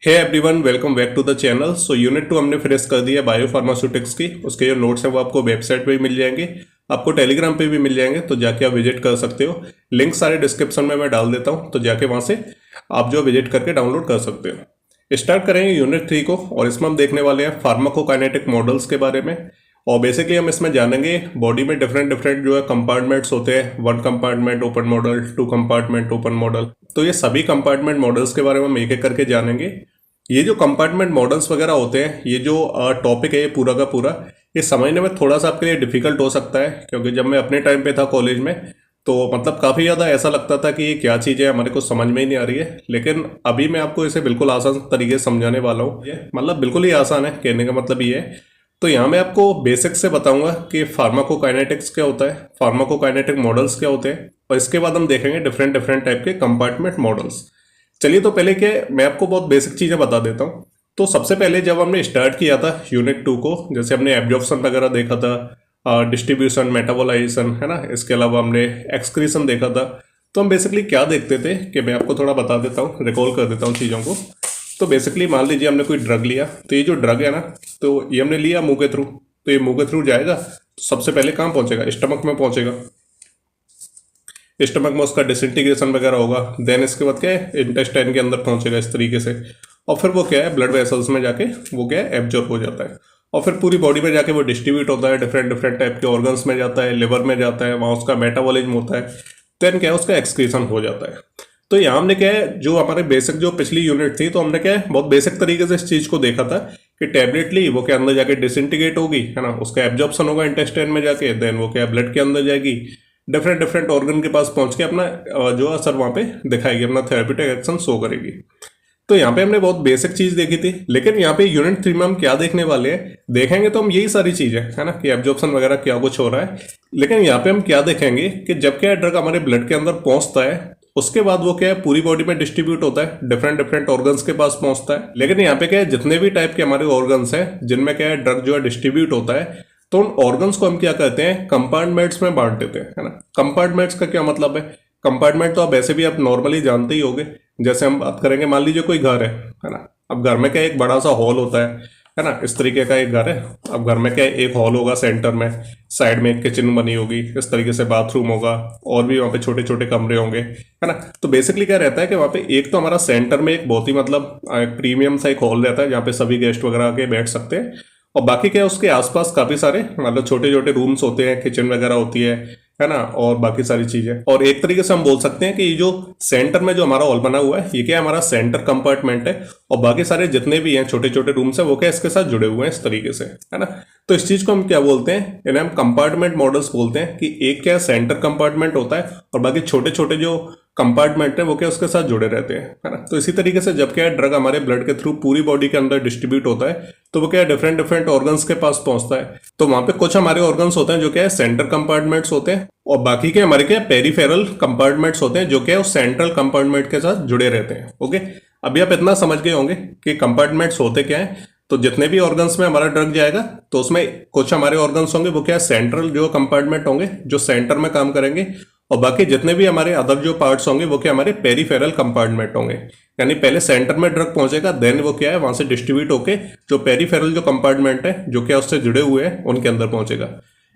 Hey everyone, welcome back to the channel. So unit 2 हमने finish कर दिया bio pharmaceutics की। उसके जो नोट्स हैं वो आपको वेबसाइट पे भी मिल जाएंगे, आपको टेलीग्राम पे भी मिल जाएंगे, तो जाके आप विजिट कर सकते हो। लिंक सारे डिस्क्रिप्शन में मैं डाल देता हूँ, तो जाके वहाँ से आप जो विजिट करके डाउनलोड कर सकते हो। स्टार्ट करेंगे यूनिट 3 को, और इसमें हम देखने वाले हैं फार्माकोकाइनेटिक मॉडल्स के बारे में। और बेसिकली हम इसमें जानेंगे बॉडी में डिफरेंट डिफरेंट जो है कंपार्टमेंट्स होते हैं। 1 compartment open model, 2 compartment open model, तो ये सभी कंपार्टमेंट मॉडल्स के बारे में हम एक एक करके जानेंगे। ये जो कंपार्टमेंट मॉडल्स वगैरह होते हैं, ये जो टॉपिक है ये पूरा का पूरा, ये समझने में थोड़ा सा आपके लिए डिफिकल्ट हो सकता है, क्योंकि जब मैं अपने टाइम पे था कॉलेज में, तो मतलब काफ़ी ज़्यादा ऐसा लगता था कि ये क्या चीज़ है, हमारे को समझ में ही नहीं आ रही है। लेकिन अभी मैं आपको इसे बिल्कुल आसान तरीके से समझाने वाला हूँ। ये मतलब बिल्कुल ही आसान है, कहने का मतलब ये है। तो यहाँ मैं आपको बेसिक से बताऊंगा कि फार्माकोकाइनेटिक्स क्या होता है, फार्माकोकाइनेटिक मॉडल्स क्या होते हैं, और इसके बाद हम देखेंगे डिफरेंट डिफरेंट टाइप के कंपार्टमेंट मॉडल्स। चलिए, तो पहले क्या मैं आपको बहुत बेसिक चीज़ें बता देता हूँ। तो सबसे पहले जब हमने स्टार्ट किया था यूनिट 2 को, जैसे हमने एब्जॉर्प्शन वगैरह देखा था, डिस्ट्रीब्यूशन, मेटाबोलाइजेशन, है ना, इसके अलावा हमने एक्सक्रीशन देखा था। तो हम बेसिकली क्या देखते थे कि मैं आपको थोड़ा बता देता हूँ, रिकॉल कर देता हूँ चीज़ों को। तो बेसिकली मान लीजिए हमने कोई ड्रग लिया, तो ये जो ड्रग है ना, तो ये हमने लिया मुंह के थ्रू, तो ये मुंह के थ्रू जाएगा, तो सबसे पहले कहाँ पहुँचेगा? स्टमक में पहुँचेगा। स्टमक में उसका डिसइंटीग्रेशन वगैरह होगा, देन इसके बाद क्या है, इंटेस्टाइन के अंदर पहुंचेगा इस तरीके से, और फिर वो क्या है, ब्लड वेसल्स में जाके वो क्या है, एब्जॉर्ब हो जाता है, और फिर पूरी बॉडी में जाके वो डिस्ट्रीब्यूट होता है, डिफरेंट डिफरेंट टाइप के ऑर्गन्स में जाता है, लिवर में जाता है, वहाँ उसका मेटाबॉलिज्म होता है, देन क्या है, उसका एक्सक्रीशन हो जाता है। तो यहाँ हमने क्या है, जो हमारे बेसिक जो पिछली यूनिट थी, तो हमने क्या है, बहुत बेसिक तरीके से इस चीज़ को देखा था कि टैबलेट ली, वो के अंदर जाके डिसइंटीग्रेट होगी, है ना, उसका एब्जॉर्प्शन होगा इंटेस्टाइन में जाके, देन वो क्या ब्लड के अंदर जाएगी, डिफरेंट डिफरेंट ऑर्गन के पास पहुंच के अपना जो असर वहां पे दिखाएगी, अपना थेरेप्यूटिक एक्शन शो करेगी। तो यहाँ पे हमने बहुत बेसिक चीज देखी थी, लेकिन यहाँ पे यूनिट 3 में हम क्या देखने वाले हैं, देखेंगे तो हम यही सारी चीजें, है ना, कि एब्जॉर्प्शन वगैरह क्या कुछ हो रहा है। लेकिन यहाँ पे हम क्या देखेंगे कि जब क्या ड्रग हमारे ब्लड के अंदर पहुंचता है, उसके बाद वो क्या है, पूरी बॉडी में डिस्ट्रीब्यूट होता है, डिफरेंट डिफरेंट ऑर्गन्स के पास पहुंचता है। लेकिन यहाँ पे क्या है, जितने भी टाइप के हमारे ऑर्गन्स हैं जिनमें क्या है ड्रग जो है डिस्ट्रीब्यूट होता है, तो उन ऑर्गन्स को हम क्या कहते हैं, कंपार्टमेंट्स में बांट देते हैं, है ना। कंपार्टमेंट्स का क्या मतलब है? कंपार्टमेंट तो आप ऐसे भी आप नॉर्मली जानते ही होंगे। जैसे हम बात करेंगे, मान लीजिए कोई घर है ना। अब घर में क्या एक बड़ा सा हॉल होता है ना, इस तरीके का एक घर है। अब घर में क्या एक हॉल होगा सेंटर में, साइड में एक किचन बनी होगी, इस तरीके से बाथरूम होगा, और भी वहाँ पे छोटे छोटे कमरे होंगे, है ना। तो बेसिकली क्या रहता है कि वहाँ पे एक तो हमारा सेंटर में एक बहुत ही मतलब प्रीमियम सा एक हॉल रहता है, जहाँ पे सभी गेस्ट वगैरह आके बैठ सकते हैं। और बाकी क्या है, उसके आसपास काफी सारे मतलब छोटे छोटे रूम्स होते हैं, किचन वगैरह होती है ना, और बाकी सारी चीजें। और एक तरीके से हम बोल सकते हैं कि ये जो सेंटर में जो हमारा हॉल बना हुआ है, ये क्या है, हमारा सेंटर कंपार्टमेंट है, और बाकी सारे जितने भी हैं छोटे छोटे रूम्स हैं, वो क्या इसके साथ जुड़े हुए हैं इस तरीके से, है ना। तो इस चीज को हम क्या बोलते हैं, इन्हें हम कंपार्टमेंट मॉडल्स बोलते हैं, कि एक क्या सेंटर कंपार्टमेंट होता है, और बाकी छोटे छोटे जो कंपार्टमेंट है वो क्या उसके साथ जुड़े रहते हैं, है ना। तो इसी तरीके से जब क्या है ड्रग हमारे ब्लड के थ्रू पूरी बॉडी के अंदर डिस्ट्रीब्यूट होता है, तो वो क्या है डिफरेंट डिफरेंट ऑर्गन्स के पास पहुंचता है। तो वहां पे कुछ हमारे ऑर्गन्स होते हैं जो क्या है सेंटर कंपार्टमेंट्स होते हैं, और बाकी के हमारे क्या पेरिफेरल कंपार्टमेंट्स होते हैं, जो क्या है उस सेंट्रल कंपार्टमेंट के साथ जुड़े रहते हैं। ओके, अभी आप इतना समझ गए होंगे कि कंपार्टमेंट्स होते क्या है। तो जितने भी ऑर्गन्स में हमारा ड्रग जाएगा, तो उसमें कुछ हमारे ऑर्गन्स होंगे वो क्या है सेंट्रल जो कंपार्टमेंट होंगे, जो सेंटर में काम करेंगे, और बाकी जितने भी हमारे अदर जो पार्ट्स होंगे वो क्या हमारे पेरिफेरल कंपार्टमेंट होंगे। यानी पहले सेंटर में ड्रग पहुंचेगा, देन वो क्या है वहां से डिस्ट्रीब्यूट होके जो पेरिफेरल जो कंपार्टमेंट है, जो क्या उससे जुड़े हुए हैं, उनके अंदर पहुंचेगा।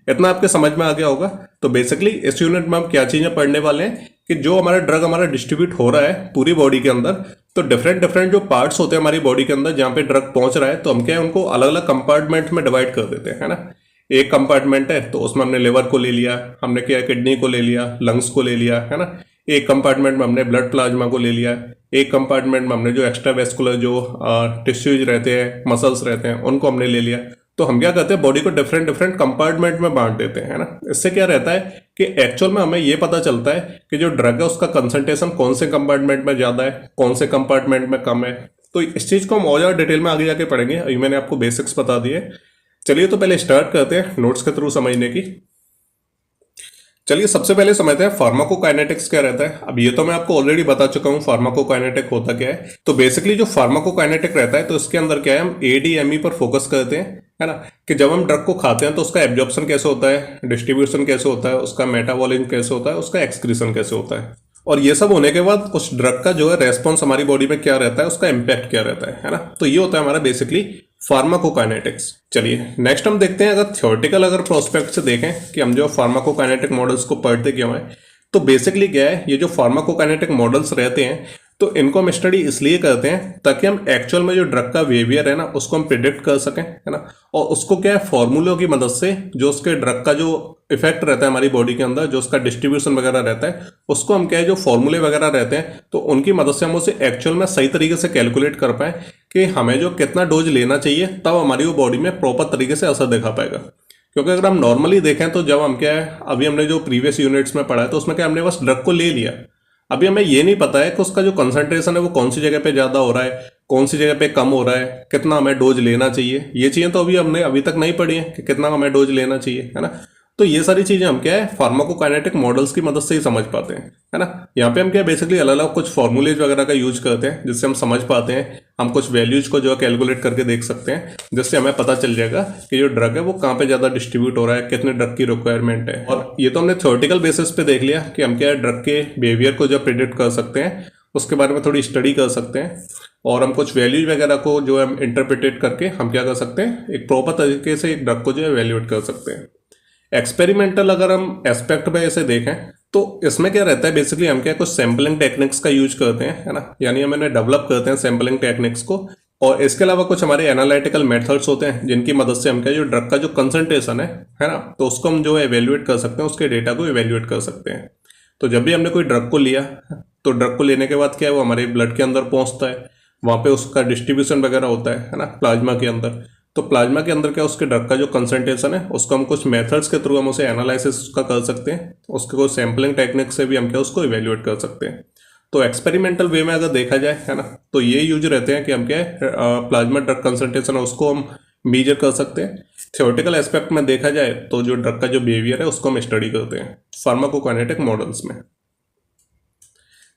इतना आपके समझ में आ गया होगा। तो बेसिकली इस यूनिट में हम क्या चीजें पढ़ने वाले हैं, कि जो हमारा ड्रग हमारा डिस्ट्रीब्यूट हो रहा है पूरी बॉडी के अंदर, तो डिफरेंट डिफरेंट जो पार्ट्स होते हैं हमारी बॉडी के अंदर जहाँ पे ड्रग पहुंच रहा है, तो हम क्या है उनको अलग अलग कंपार्टमेंट में डिवाइड कर देते हैं, है ना। एक कंपार्टमेंट है तो उसमें हमने लिवर को ले लिया, हमने क्या किडनी को ले लिया, लंग्स को ले लिया, है ना। एक कंपार्टमेंट में हमने ब्लड प्लाज्मा को ले लिया, एक कंपार्टमेंट में हमने जो एक्स्ट्रा वेस्कुलर जो टिश्यूज रहते हैं, मसल्स रहते हैं, उनको हमने ले लिया। तो हम क्या करते हैं, बॉडी को डिफरेंट डिफरेंट कंपार्टमेंट में बांट देते हैं, है ना। इससे क्या रहता है कि एक्चुअल में हमें ये पता चलता है कि जो ड्रग है उसका कंसंट्रेशन कौन से कंपार्टमेंट में ज़्यादा है, कौन से कंपार्टमेंट में कम है। तो इस चीज़ को हम और ज़्यादा डिटेल में आगे जाके पढ़ेंगे। अभी मैंने आपको बेसिक्स बता दिए। चलिए, तो पहले स्टार्ट करते हैं नोट्स के थ्रू समझने की। चलिए, सबसे पहले समझते हैं फार्माकोकाइनेटिक्स क्या रहता है। अब ये तो मैं आपको ऑलरेडी बता चुका हूँ फार्माकोकाइनेटिक होता क्या है। तो बेसिकली जो फार्माकोकाइनेटिक रहता है, तो इसके अंदर क्या है, हम एडीएमई पर फोकस करते हैं, है ना, कि जब हम ड्रग को खाते हैं तो उसका एब्जॉर्प्शन कैसे होता है, डिस्ट्रीब्यूशन कैसे होता है, उसका मेटाबॉलिज्म कैसे होता है, उसका एक्सक्रीशन कैसे होता है। और ये सब होने के बाद उस ड्रग का जो है रेस्पॉन्स हमारी बॉडी में क्या रहता है, उसका इम्पैक्ट क्या रहता है ना। तो ये होता है हमारा बेसिकली फार्माकोकाइनेटिक्स। चलिए नेक्स्ट हम देखते हैं, अगर थ्योरेटिकल अगर प्रोस्पेक्ट से देखें कि हम जो फार्माकोकाइनेटिक मॉडल्स को पढ़ते क्यों है, तो बेसिकली क्या है, ये जो फार्माकोकाइनेटिक मॉडल्स रहते हैं तो इनको हम स्टडी इसलिए करते हैं ताकि हम एक्चुअल में जो ड्रग का बिहेवियर है ना उसको हम प्रिडिक्ट कर सकें, है ना। और उसको क्या है, फॉर्मूलों की मदद से जो उसके ड्रग का जो इफेक्ट रहता है हमारी बॉडी के अंदर, जो उसका डिस्ट्रीब्यूशन वगैरह रहता है, उसको हम क्या है, जो फॉर्मूले वगैरह रहते हैं तो उनकी मदद से हम उसे एक्चुअल में सही तरीके से कैलकुलेट कर पाए कि हमें जो कितना डोज लेना चाहिए, तब हमारी वो बॉडी में प्रॉपर तरीके से असर दिखा पाएगा। क्योंकि अगर हम नॉर्मली देखें तो जब हम क्या है, अभी हमने जो प्रीवियस यूनिट्स में पढ़ा है तो उसमें क्या हमने बस ड्रग को ले लिया, अभी हमें ये नहीं पता है कि उसका जो कंसंट्रेशन है वो कौन सी जगह पे ज़्यादा हो रहा है, कौन सी जगह पे कम हो रहा है, कितना हमें डोज लेना चाहिए। ये चीज़ें तो हमने अभी तक नहीं पढ़ी है कि कितना हमें डोज लेना चाहिए, है ना। तो ये सारी चीज़ें हम क्या है, फार्माकोकाइनेटिक मॉडल्स की मदद से ही समझ पाते हैं, है ना। यहाँ पे हम क्या बेसिकली अलग अलग कुछ फॉर्मूलेज वगैरह का यूज करते हैं जिससे हम समझ पाते हैं, हम कुछ वैल्यूज को जो है कैलकुलेट करके देख सकते हैं, जिससे हमें पता चल जाएगा कि जो ड्रग है वो कहाँ पे ज़्यादा डिस्ट्रीब्यूट हो रहा है, कितने ड्रग की रिक्वायरमेंट है। और ये तो हमने थ्योरेटिकल बेसिस पे देख लिया कि हम क्या है, ड्रग के बिहेवियर को जो प्रिडिक्ट कर सकते हैं, उसके बारे में थोड़ी स्टडी कर सकते हैं, और हम कुछ वैल्यूज वगैरह को जो है इंटरप्रिटेट करके हम क्या कर सकते हैं, एक प्रॉपर तरीके से एक ड्रग को जो है वैल्यूएट कर सकते हैं। एक्सपेरिमेंटल अगर हम एस्पेक्ट में इसे देखें तो इसमें क्या रहता है, बेसिकली हम क्या कुछ सैम्पलिंग टेक्निक्स का यूज करते हैं, है ना, यानी हम इन्हें डेवलप करते हैं सैम्पलिंग टेक्निक्स को। और इसके अलावा कुछ हमारे एनालिटिकल मेथड्स होते हैं जिनकी मदद से हम क्या जो ड्रग का जो कंसंट्रेशन है ना, तो उसको हम जो है इवेल्युएट कर सकते हैं, उसके डेटा को इवेल्युएट कर सकते हैं। तो जब भी हमने कोई ड्रग को लिया तो ड्रग को लेने के बाद क्या है, वो हमारे ब्लड के अंदर पहुंचता है, वहाँ पे उसका डिस्ट्रीब्यूशन वगैरह होता है ना, प्लाज्मा के अंदर। तो प्लाज्मा के अंदर क्या उसके ड्रग का जो कंसंट्रेशन है उसको हम कुछ मेथड्स के थ्रू हम उसे एनालिसिस का कर सकते हैं, उसके कुछ सैम्पलिंग टेक्निक से भी हम क्या उसको इवेल्युएट कर सकते हैं। तो एक्सपेरिमेंटल वे में अगर देखा जाए, है ना, तो ये यूज रहते हैं कि हम क्या है प्लाज्मा ड्रग कंसंट्रेशन है उसको हम मेजर कर सकते हैं। थ्योरेटिकल एस्पेक्ट में देखा जाए तो जो ड्रग का जो बिहेवियर है उसको हम स्टडी करते हैं फार्माकोकाइनेटिक मॉडल्स में।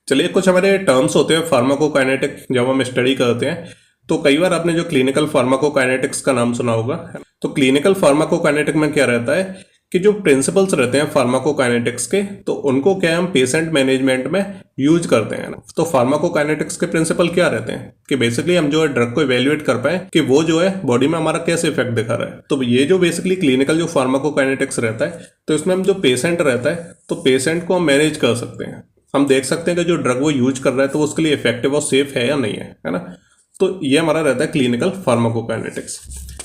चलिए कुछ हमारे टर्म्स होते हैं फार्माकोकाइनेटिक, जब हम स्टडी करते हैं तो कई बार आपने जो क्लिनिकल फार्माकोकाइनेटिक्स का नाम सुना होगा। तो क्लिनिकल फार्माकोकाइनेटिक में क्या रहता है कि जो प्रिंसिपल्स रहते हैं फार्माकोकाइनेटिक्स के, तो उनको क्या हम पेशेंट मैनेजमेंट में यूज करते हैं ना। तो फार्माकोकाइनेटिक्स के प्रिंसिपल क्या रहते हैं कि बेसिकली हम जो है ड्रग को इवेल्युएट कर पाए कि वो जो है बॉडी में हमारा कैसे इफेक्ट दिखा रहा है। तो ये जो बेसिकली क्लिनिकल जो फार्माकोकाइनेटिक्स रहता है, तो इसमें हम जो पेशेंट रहता है तो पेशेंट को हम मैनेज कर सकते हैं, हम देख सकते हैं कि जो ड्रग वो यूज कर रहा है तो उसके लिए इफेक्टिव और सेफ है या नहीं है ना। तो ये हमारा रहता है क्लिनिकल फार्माकोकाइनेटिक्स।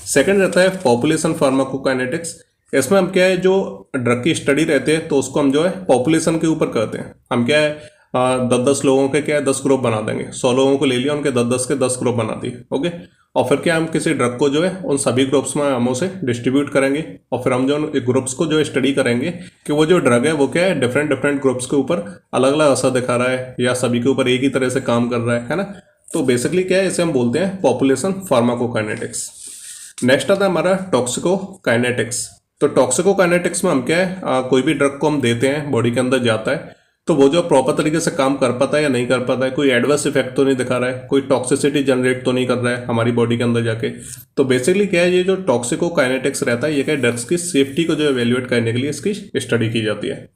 सेकंड रहता है पॉपुलेशन फार्माकोकाइनेटिक्स। इसमें हम क्या है, जो ड्रग की स्टडी रहती है तो उसको हम जो है पॉपुलेशन के ऊपर करते हैं। हम क्या है 10-10 लोगों के क्या है 10 ग्रुप बना देंगे, 100 लोगों को ले लिया, उनके 10-10 के 10 ग्रुप बना दिए, ओके। और फिर क्या हम किसी ड्रग को जो है उन सभी ग्रुप्स में हम उसे डिस्ट्रीब्यूट करेंगे, और फिर हम जो ग्रुप्स को जो स्टडी करेंगे कि वो जो ड्रग है वो क्या है डिफरेंट डिफरेंट ग्रुप्स के ऊपर अलग अलग असर दिखा रहा है या सभी के ऊपर एक ही तरह से काम कर रहा है ना। तो बेसिकली क्या है, इसे हम बोलते हैं पॉपुलेशन फार्माकोकाइनेटिक्स। नेक्स्ट आता है हमारा टॉक्सिकोकाइनेटिक्स। तो टॉक्सिकोकाइनेटिक्स में हम क्या है कोई भी ड्रग को हम देते हैं, बॉडी के अंदर जाता है, तो वो जो प्रॉपर तरीके से काम कर पाता है या नहीं कर पाता है, कोई एडवर्स इफेक्ट तो नहीं दिखा रहा है, कोई टॉक्सिसिटी जनरेट तो नहीं कर रहा है हमारी बॉडी के अंदर जाके। तो बेसिकली क्या है, ये जो टॉक्सिकोकाइनेटिक्स रहता है ये क्या ड्रग्स की सेफ्टी को जो एवेल्युएट करने के लिए इसकी स्टडी की जाती है।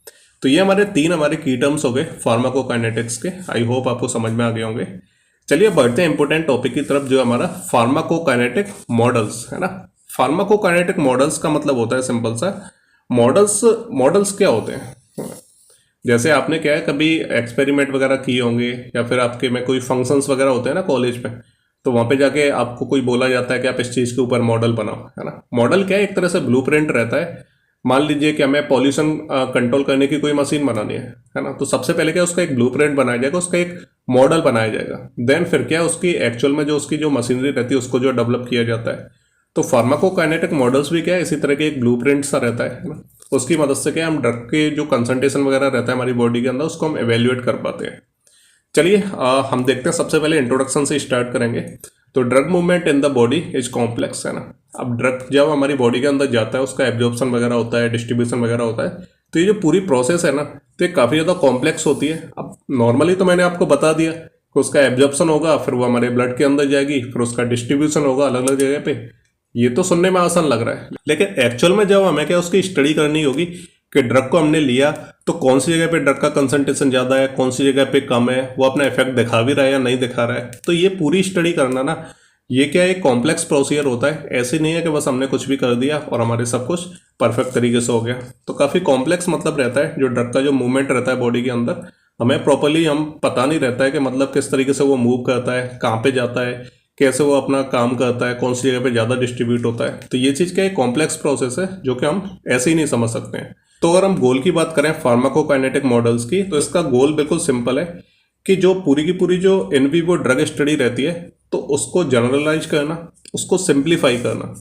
तो ये हमारे की टर्म्स हो गए फार्माकोकाइनेटिक्स के। आई होप आपको समझ में आ गए होंगे। चलिए बढ़ते हैं इंपॉर्टेंट टॉपिक की तरफ, जो हमारा फार्माकोकाइनेटिक मॉडल्स है ना। फार्माकोकाइनेटिक मॉडल्स का मतलब होता है सिंपल सा, मॉडल्स क्या होते हैं, जैसे आपने क्या है कभी एक्सपेरिमेंट वगैरह किए होंगे या फिर आपके में कोई फंक्शंस वगैरह होते हैं ना कॉलेज में, तो वहाँ पे जाके आपको कोई बोला जाता है कि आप इस चीज़ के ऊपर मॉडल बनाओ, है ना। मॉडल क्या है, एक तरह से ब्लूप्रिंट रहता है। मान लीजिए कि हमें पॉल्यूशन कंट्रोल करने की कोई मशीन बनानी है ना, तो सबसे पहले क्या उसका एक ब्लूप्रिंट बनाया जाएगा, उसका एक मॉडल बनाया जाएगा, देन फिर क्या उसकी एक्चुअल में जो उसकी जो मशीनरी रहती है उसको जो डेवलप किया जाता है। तो फार्माकोकाइनेटिक मॉडल्स भी क्या है इसी तरह के एक ब्लूप्रिंट सा रहता है ना। उसकी मदद से क्या हम ड्रग के जो कंसंट्रेशन वगैरह रहता है हमारी बॉडी के अंदर उसको हम एवेल्युएट कर पाते हैं। चलिए हम देखते हैं, सबसे पहले इंट्रोडक्शन से स्टार्ट करेंगे। तो drug movement in the body is complex, है ना। अब ड्रग जब हमारी बॉडी के अंदर जाता है उसका एब्जॉर्प्शन वगैरह होता है, डिस्ट्रीब्यूशन वगैरह होता है, तो ये जो पूरी प्रोसेस है ना तो ये काफ़ी ज़्यादा कॉम्प्लेक्स होती है। अब नॉर्मली तो मैंने आपको बता दिया कि उसका एब्जॉर्प्शन होगा, फिर वो हमारे ब्लड के अंदर जाएगी, फिर उसका डिस्ट्रीब्यूशन होगा अलग अलग जगह पे। ये तो सुनने में आसान लग रहा है, लेकिन एक्चुअल में जब हमें क्या उसकी स्टडी करनी होगी कि ड्रग को हमने लिया तो कौन सी जगह पे ड्रग का कंसंट्रेशन ज़्यादा है, कौन सी जगह पे कम है, वो अपना इफेक्ट दिखा भी रहा है या नहीं दिखा रहा है। तो ये पूरी स्टडी करना ना, ये क्या एक कॉम्प्लेक्स प्रोसीजर होता है। ऐसे नहीं है कि बस हमने कुछ भी कर दिया और हमारे सब कुछ परफेक्ट तरीके से हो गया। तो काफ़ी कॉम्प्लेक्स मतलब रहता है, जो ड्रग का जो मूवमेंट रहता है बॉडी के अंदर, हमें प्रॉपरली हम पता नहीं रहता है कि मतलब किस तरीके से वो मूव करता है, कहाँ पे जाता है, कैसे वो अपना काम करता है, कौन सी जगह पे ज़्यादा डिस्ट्रीब्यूट होता है। तो ये चीज़ क्या एक कॉम्प्लेक्स प्रोसेस है जो कि हम ऐसे ही नहीं समझ सकते हैं। तो अगर हम गोल की बात करें फार्माकोकाइनेटिक मॉडल्स की, तो इसका गोल बिल्कुल सिंपल है कि जो पूरी की पूरी जो इन विवो ड्रग स्टडी रहती है, तो उसको जनरलाइज करना, उसको सिंप्लीफाई करना।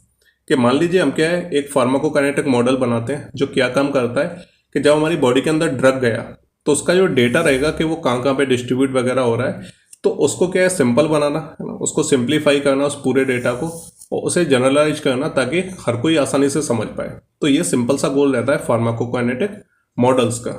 कि मान लीजिए हम क्या है एक फार्माकोकाइनेटिक मॉडल बनाते हैं जो क्या काम करता है कि जब हमारी बॉडी के अंदर ड्रग गया तो उसका जो डेटा रहेगा कि वो कहाँ कहाँ पे डिस्ट्रीब्यूट वगैरह हो रहा है, तो उसको क्या है सिंपल बनाना है ना, उसको सिंप्लीफाई करना उस पूरे डेटा को, और उसे जनरलाइज करना ताकि हर कोई आसानी से समझ पाए। तो ये सिंपल सा गोल रहता है फार्माकोकाइनेटिक मॉडल्स का।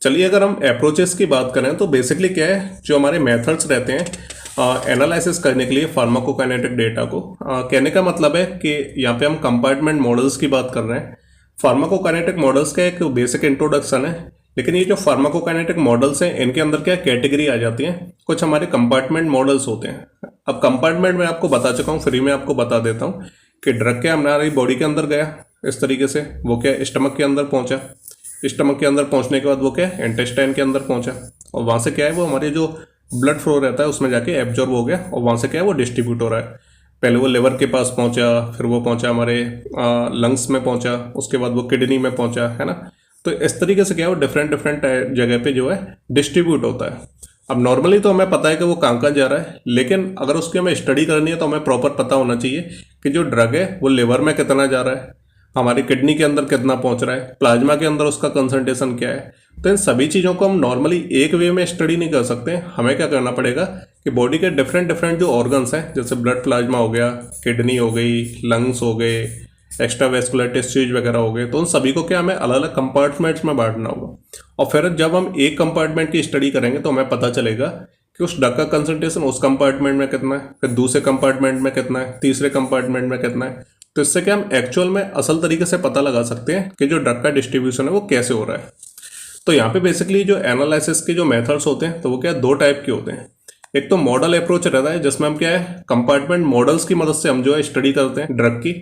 चलिए अगर हम अप्रोचेस की बात करें तो बेसिकली क्या है जो हमारे मेथड्स रहते हैं एनालिसिस करने के लिए फार्माकोकाइनेटिक डेटा को, कहने का मतलब है कि यहाँ पे हम कंपार्टमेंट मॉडल्स की बात कर रहे हैं। फार्माकोकाइनेटिक मॉडल्स का एक बेसिक इंट्रोडक्शन है, लेकिन ये जो फार्माकोकाइनेटिक मॉडल्स हैं इनके अंदर क्या कैटेगरी आ जाती है, कुछ हमारे कंपार्टमेंट मॉडल्स होते हैं। अब कंपार्टमेंट में आपको बता चुका हूँ, फ्री में आपको बता देता हूँ कि ड्रग क्या हमारी बॉडी के अंदर गया इस तरीके से, वो क्या स्टमक के अंदर पहुंचा, स्टमक के अंदर पहुंचने के बाद वो क्या इंटेस्टाइन के अंदर पहुंचा, और वहां से क्या है वो हमारे जो ब्लड फ्लो रहता है उसमें जाके एब्जॉर्ब हो गया, और वहां से क्या है वो डिस्ट्रीब्यूट हो रहा है। पहले वो लिवर के पास पहुंचा, फिर वो पहुंचा हमारे लंग्स में पहुंचा, उसके बाद वो किडनी में पहुंचा, है ना। तो इस तरीके से क्या है वो डिफरेंट डिफरेंट जगह पे जो है डिस्ट्रीब्यूट होता है। अब नॉर्मली तो हमें पता है कि वो कहाँ कहाँ जा रहा है, लेकिन अगर उसकी हमें स्टडी करनी है तो हमें प्रॉपर पता होना चाहिए कि जो ड्रग है वो लिवर में कितना जा रहा है, हमारी किडनी के अंदर कितना पहुंच रहा है, प्लाज्मा के अंदर उसका कंसंट्रेशन क्या है। तो इन सभी चीज़ों को हम नॉर्मली एक वे में स्टडी नहीं कर सकते। हमें क्या करना पड़ेगा कि बॉडी के डिफरेंट डिफरेंट जो ऑर्गन्स हैं, जैसे ब्लड प्लाज्मा हो गया, किडनी हो गई, लंग्स हो गए, एक्स्ट्रा वेस्कुलर टिश्यूज वगैरह हो गए, तो उन सभी को क्या हमें अलग अलग कंपार्टमेंट्स में बांटना होगा। और फिर जब हम एक कंपार्टमेंट की स्टडी करेंगे तो हमें पता चलेगा कि उस ड्रग का कंसंट्रेशन उस कंपार्टमेंट में कितना है, फिर दूसरे कंपार्टमेंट में कितना है, तीसरे कंपार्टमेंट में कितना है। तो इससे क्या हम एक्चुअल में असल तरीके से पता लगा सकते हैं कि जो ड्रग का डिस्ट्रीब्यूशन है वो कैसे हो रहा है। तो यहाँ पे बेसिकली जो एनालिसिस के जो मेथड्स होते हैं तो वो क्या दो टाइप के होते हैं। एक तो मॉडल अप्रोच रहता है जिसमें हम क्या है कंपार्टमेंट मॉडल्स की मदद से हम जो है स्टडी करते हैं ड्रग की,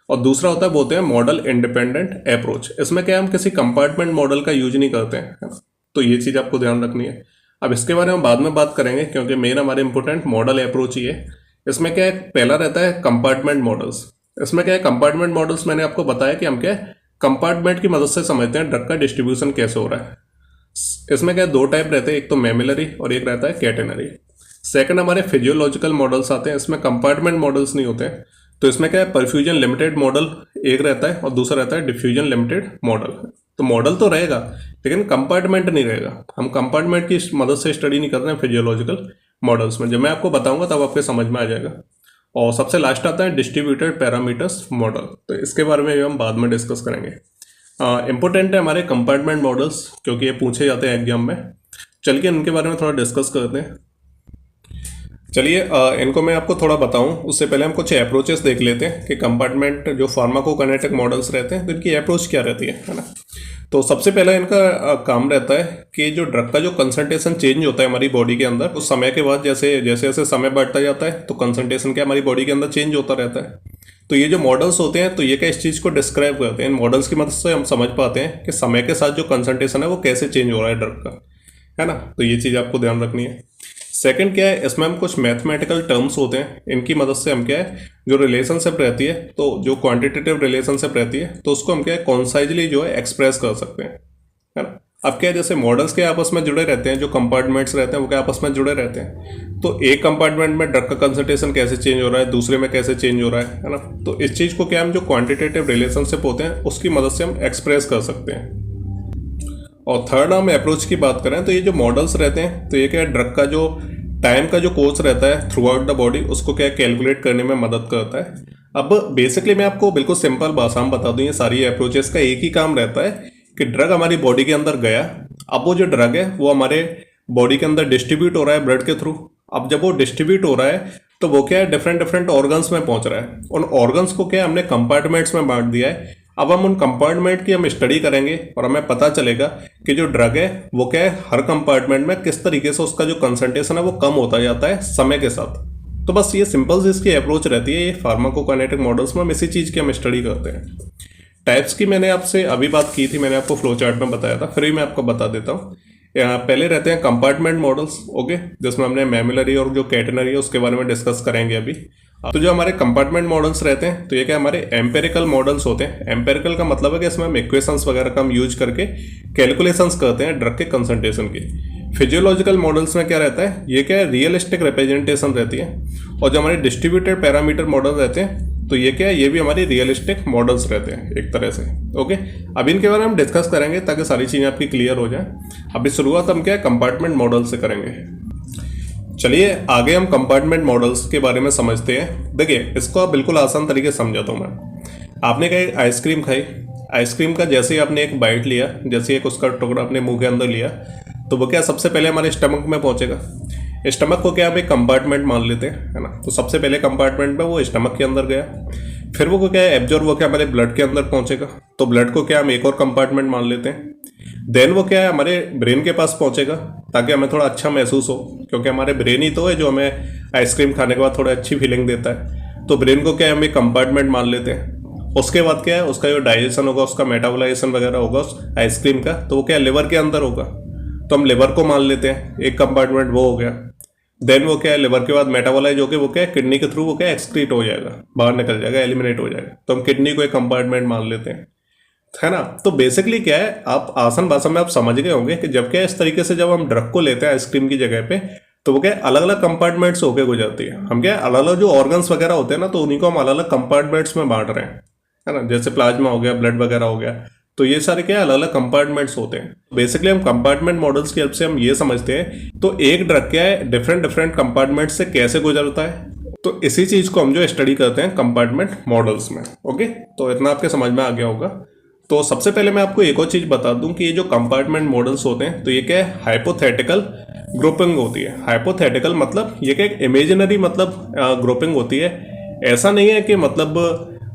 और दूसरा होता है बोलते हैं मॉडल इंडिपेंडेंट अप्रोच। इसमें क्या है हम किसी कंपार्टमेंट मॉडल का यूज नहीं करते हैं, है ना। तो ये चीज़ आपको ध्यान रखनी है। अब इसके बारे में बाद में बात करेंगे क्योंकि मेन हमारे इंपॉर्टेंट मॉडल अप्रोच ही है। इसमें क्या है पहला रहता है कंपार्टमेंट मॉडल्स। इसमें क्या है कंपार्टमेंट मॉडल्स मैंने आपको बताया कि हम क्या है कंपार्टमेंट की मदद से समझते हैं ड्रग का डिस्ट्रीब्यूशन कैसे हो रहा है। इसमें क्या है दो टाइप रहते हैं, एक तो मेमिलरी और एक रहता है कैटेनरी। सेकंड हमारे फिजियोलॉजिकल मॉडल्स आते हैं, इसमें कंपार्टमेंट मॉडल्स नहीं होते हैं। तो इसमें क्या है परफ्यूजन लिमिटेड मॉडल एक रहता है और दूसरा रहता है डिफ्यूजन लिमिटेड मॉडल। तो मॉडल तो रहेगा लेकिन कंपार्टमेंट नहीं रहेगा। हम कंपार्टमेंट की मदद से स्टडी नहीं कर रहे हैं फिजियोलॉजिकल मॉडल्स में। जब मैं आपको बताऊंगा तब आपके समझ में आ जाएगा। और सबसे लास्ट आता है डिस्ट्रीब्यूटेड पैरामीटर्स मॉडल, तो इसके बारे में भी हम बाद में डिस्कस करेंगे। इंपॉर्टेंट है हमारे कंपार्टमेंट मॉडल्स क्योंकि ये पूछे जाते हैं एग्जाम में। चलिए इनके बारे में थोड़ा डिस्कस करते हैं। चलिए इनको मैं आपको थोड़ा बताऊं उससे पहले हम कुछ अप्रोचेस देख लेते हैं कि कंपार्टमेंट जो फार्माकोकाइनेटिक मॉडल्स रहते हैं तो इनकी अप्रोच क्या रहती है ना। तो सबसे पहला इनका काम रहता है कि जो ड्रग का जो कंसंट्रेशन चेंज होता है हमारी बॉडी के अंदर उस समय के बाद जैसे जैसे जैसे समय बढ़ता जाता है तो कंसंट्रेशन क्या हमारी बॉडी के अंदर चेंज होता रहता है। तो ये जो मॉडल्स होते हैं तो ये क्या इस चीज़ को डिस्क्राइब करते हैं। इन मॉडल्स की मदद से हम समझ पाते हैं कि समय के साथ जो कंसंट्रेशन है वो कैसे चेंज हो रहा है ड्रग का, है ना। तो ये चीज़ आपको ध्यान रखनी है। सेकंड क्या है इसमें हम कुछ मैथमेटिकल टर्म्स होते हैं, इनकी मदद से हम क्या है जो रिलेशनशिप रहती है तो जो क्वांटिटेटिव रिलेशनशिप रहती है तो उसको हम क्या है कॉन्साइजली जो है एक्सप्रेस कर सकते हैं, है ना। अब क्या है जैसे मॉडल्स के आपस में जुड़े रहते हैं, जो कंपार्टमेंट्स रहते हैं वो क्या आपस में जुड़े रहते हैं। तो एक कंपार्टमेंट में ड्रग का कंसंट्रेशन कैसे चेंज हो रहा है, दूसरे में कैसे चेंज हो रहा है ना। तो इस चीज़ को क्या हम जो क्वांटिटेटिव रिलेशनशिप होते हैं उसकी मदद से हम एक्सप्रेस कर सकते हैं। और थर्ड हम अप्रोच की बात करें तो ये जो मॉडल्स रहते हैं तो ये क्या है ड्रग का जो टाइम का जो कोर्स रहता है थ्रू आउट द बॉडी उसको क्या कैलकुलेट करने में मदद करता है। अब बेसिकली मैं आपको बिल्कुल सिंपल भाषा में बता दूं, ये सारी अप्रोचेस का एक ही काम रहता है कि ड्रग हमारी बॉडी के अंदर गया, अब वो जो ड्रग है वो हमारे बॉडी के अंदर डिस्ट्रीब्यूट हो रहा है ब्लड के थ्रू। अब जब वो डिस्ट्रीब्यूट हो रहा है तो वो क्या है डिफरेंट डिफरेंट ऑर्गन्स में पहुंच रहा है। उन ऑर्गन्स को क्या हमने कंपार्टमेंट्स में बांट दिया है। अब हम उन कंपार्टमेंट की हम स्टडी करेंगे और हमें पता चलेगा कि जो ड्रग है वो क्या है, हर कंपार्टमेंट में किस तरीके से उसका जो कंसंट्रेशन है वो कम होता जाता है समय के साथ। तो बस ये सिंपल सी इसकी अप्रोच रहती है। ये फार्माकोकाइनेटिक मॉडल्स में हम इसी चीज़ की हम स्टडी करते हैं। टाइप्स की मैंने आपसे अभी बात की थी, मैंने आपको फ्लो चार्ट में बताया था, फिर भी मैं आपको बता देता हूँ। पहले रहते हैं कंपार्टमेंट मॉडल्स, ओके, जिसमें हमने मैमुलरी और जो कैटेनरी है उसके बारे में डिस्कस करेंगे अभी। तो जो हमारे कंपार्टमेंट मॉडल्स रहते हैं तो ये क्या हमारे एम्पेरिकल मॉडल्स होते हैं। एम्पेरिकल का मतलब है कि इसमें हम इक्वेशंस वगैरह का हम यूज करके कैलकुलेशंस करते हैं ड्रग के कंसंट्रेशन की। फिजियोलॉजिकल मॉडल्स में क्या रहता है, ये क्या है, रियलिस्टिक रिप्रेजेंटेशन रहती है। और जो हमारे डिस्ट्रीब्यूटेड पैरामीटर मॉडल रहते हैं तो ये क्या है, ये भी हमारी रियलिस्टिक मॉडल्स रहते हैं एक तरह से, ओके। अब इनके बारे में हम डिस्कस करेंगे ताकि सारी चीज़ें आपकी क्लियर हो जाए। अभी शुरुआत हम क्या है, कंपार्टमेंट मॉडल से करेंगे। चलिए आगे हम कंपार्टमेंट मॉडल्स के बारे में समझते हैं। देखिए इसको आप बिल्कुल आसान तरीके से समझाता हूँ मैं। आपने कहीं आइसक्रीम खाई, आइसक्रीम का जैसे ही आपने एक बाइट लिया, जैसे एक उसका टुकड़ा अपने मुंह के अंदर लिया, तो वो क्या सबसे पहले हमारे स्टमक में पहुंचेगा। स्टमक को क्या हम एक कंपार्टमेंट मान लेते हैं, है ना। तो सबसे पहले कंपार्टमेंट में वो स्टमक के अंदर गया, फिर वो क्या है एब्जॉर्ब होकर हमारे ब्लड के अंदर पहुंचेगा, तो ब्लड को क्या हम एक और कंपार्टमेंट मान लेते हैं। देन वो क्या है हमारे ब्रेन के पास पहुंचेगा ताकि हमें थोड़ा अच्छा महसूस हो, क्योंकि हमारे ब्रेन ही तो है जो हमें आइसक्रीम खाने के बाद थोड़ा अच्छी फीलिंग देता है। तो ब्रेन को क्या है हम एक कंपार्टमेंट मान लेते हैं। उसके बाद क्या है उसका जो डाइजेशन होगा, उसका मेटाबोलाइजेशन वगैरह होगा उस आइसक्रीम का, तो वो क्या लिवर के अंदर होगा, तो हम लिवर को मान लेते हैं एक कंपार्टमेंट, वो हो गया। देन वो क्या है लिवर के बाद मेटाबोलाइज होकर वो क्या है किडनी के थ्रू वो क्या एक्सक्रीट हो जाएगा, बाहर निकल जाएगा, एलिमिनेट हो जाएगा, तो हम किडनी को एक कंपार्टमेंट मान लेते हैं, है ना। तो बेसिकली क्या है, आप आसान भाषा में आप समझ गए होंगे कि जब क्या इस तरीके से जब हम ड्रग को लेते हैं आइसक्रीम की जगह पे, तो वो क्या अलग अलग कंपार्टमेंट्स होके गुजरती है। हम क्या अलग अलग जो ऑर्गन्स वगैरह होते हैं ना, तो उन्हीं को हम अलग अलग कंपार्टमेंट्स में बांट रहे हैं, है ना। जैसे प्लाज्मा हो गया, ब्लड वगैरह हो गया, तो ये सारे क्या अलग अलग कंपार्टमेंट्स होते हैं। बेसिकली हम कंपार्टमेंट मॉडल्स की हेल्प से हम ये समझते हैं तो एक ड्रग क्या है डिफरेंट डिफरेंट कंपार्टमेंट से कैसे गुजरता है, तो इसी चीज को हम जो स्टडी करते हैं कंपार्टमेंट मॉडल्स में, ओके। तो इतना आपके समझ में आ गया होगा। तो सबसे पहले मैं आपको एक और चीज बता दूं कि ये जो कंपार्टमेंट मॉडल्स होते हैं तो ये क्या है हाइपोथेटिकल ग्रुपिंग होती है। हाइपोथेटिकल मतलब ये क्या एक इमेजिनरी मतलब ग्रुपिंग होती है। ऐसा नहीं है कि मतलब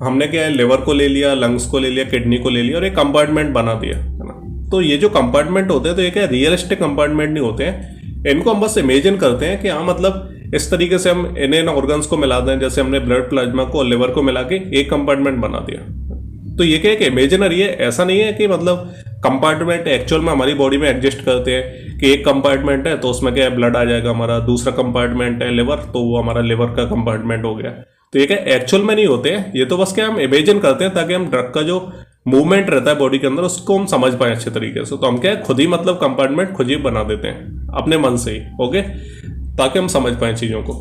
हमने क्या है लिवर को ले लिया, लंग्स को ले लिया, किडनी को ले लिया और एक कंपार्टमेंट बना दिया, है ना। तो ये जो कंपार्टमेंट होते हैं तो ये क्या रियलिस्टिक कंपार्टमेंट नहीं होते हैं। इनको हम बस इमेजिन करते हैं कि हाँ मतलब इस तरीके से हम इन ऑर्गन्स को मिला दें, जैसे हमने ब्लड प्लाज्मा को और लिवर को मिला के एक कंपार्टमेंट बना दिया। तो ये क्या एक इमेजिनरी है, ऐसा नहीं है कि मतलब कंपार्टमेंट एक्चुअल में हमारी बॉडी में एडजस्ट करते हैं कि एक कंपार्टमेंट है तो उसमें क्या है ब्लड आ जाएगा हमारा, दूसरा कंपार्टमेंट है लिवर तो वो हमारा लिवर का कंपार्टमेंट हो गया। तो ये क्या एक्चुअल में नहीं होते हैं, ये तो बस क्या हम इमेजिन करते हैं ताकि हम ड्रग का जो मूवमेंट रहता है बॉडी के अंदर उसको हम समझ पाए अच्छे तरीके से। तो हम क्या है खुद ही मतलब कंपार्टमेंट खुद ही बना देते हैं अपने मन से ही, ओके, ताकि हम समझ पाए चीज़ों को।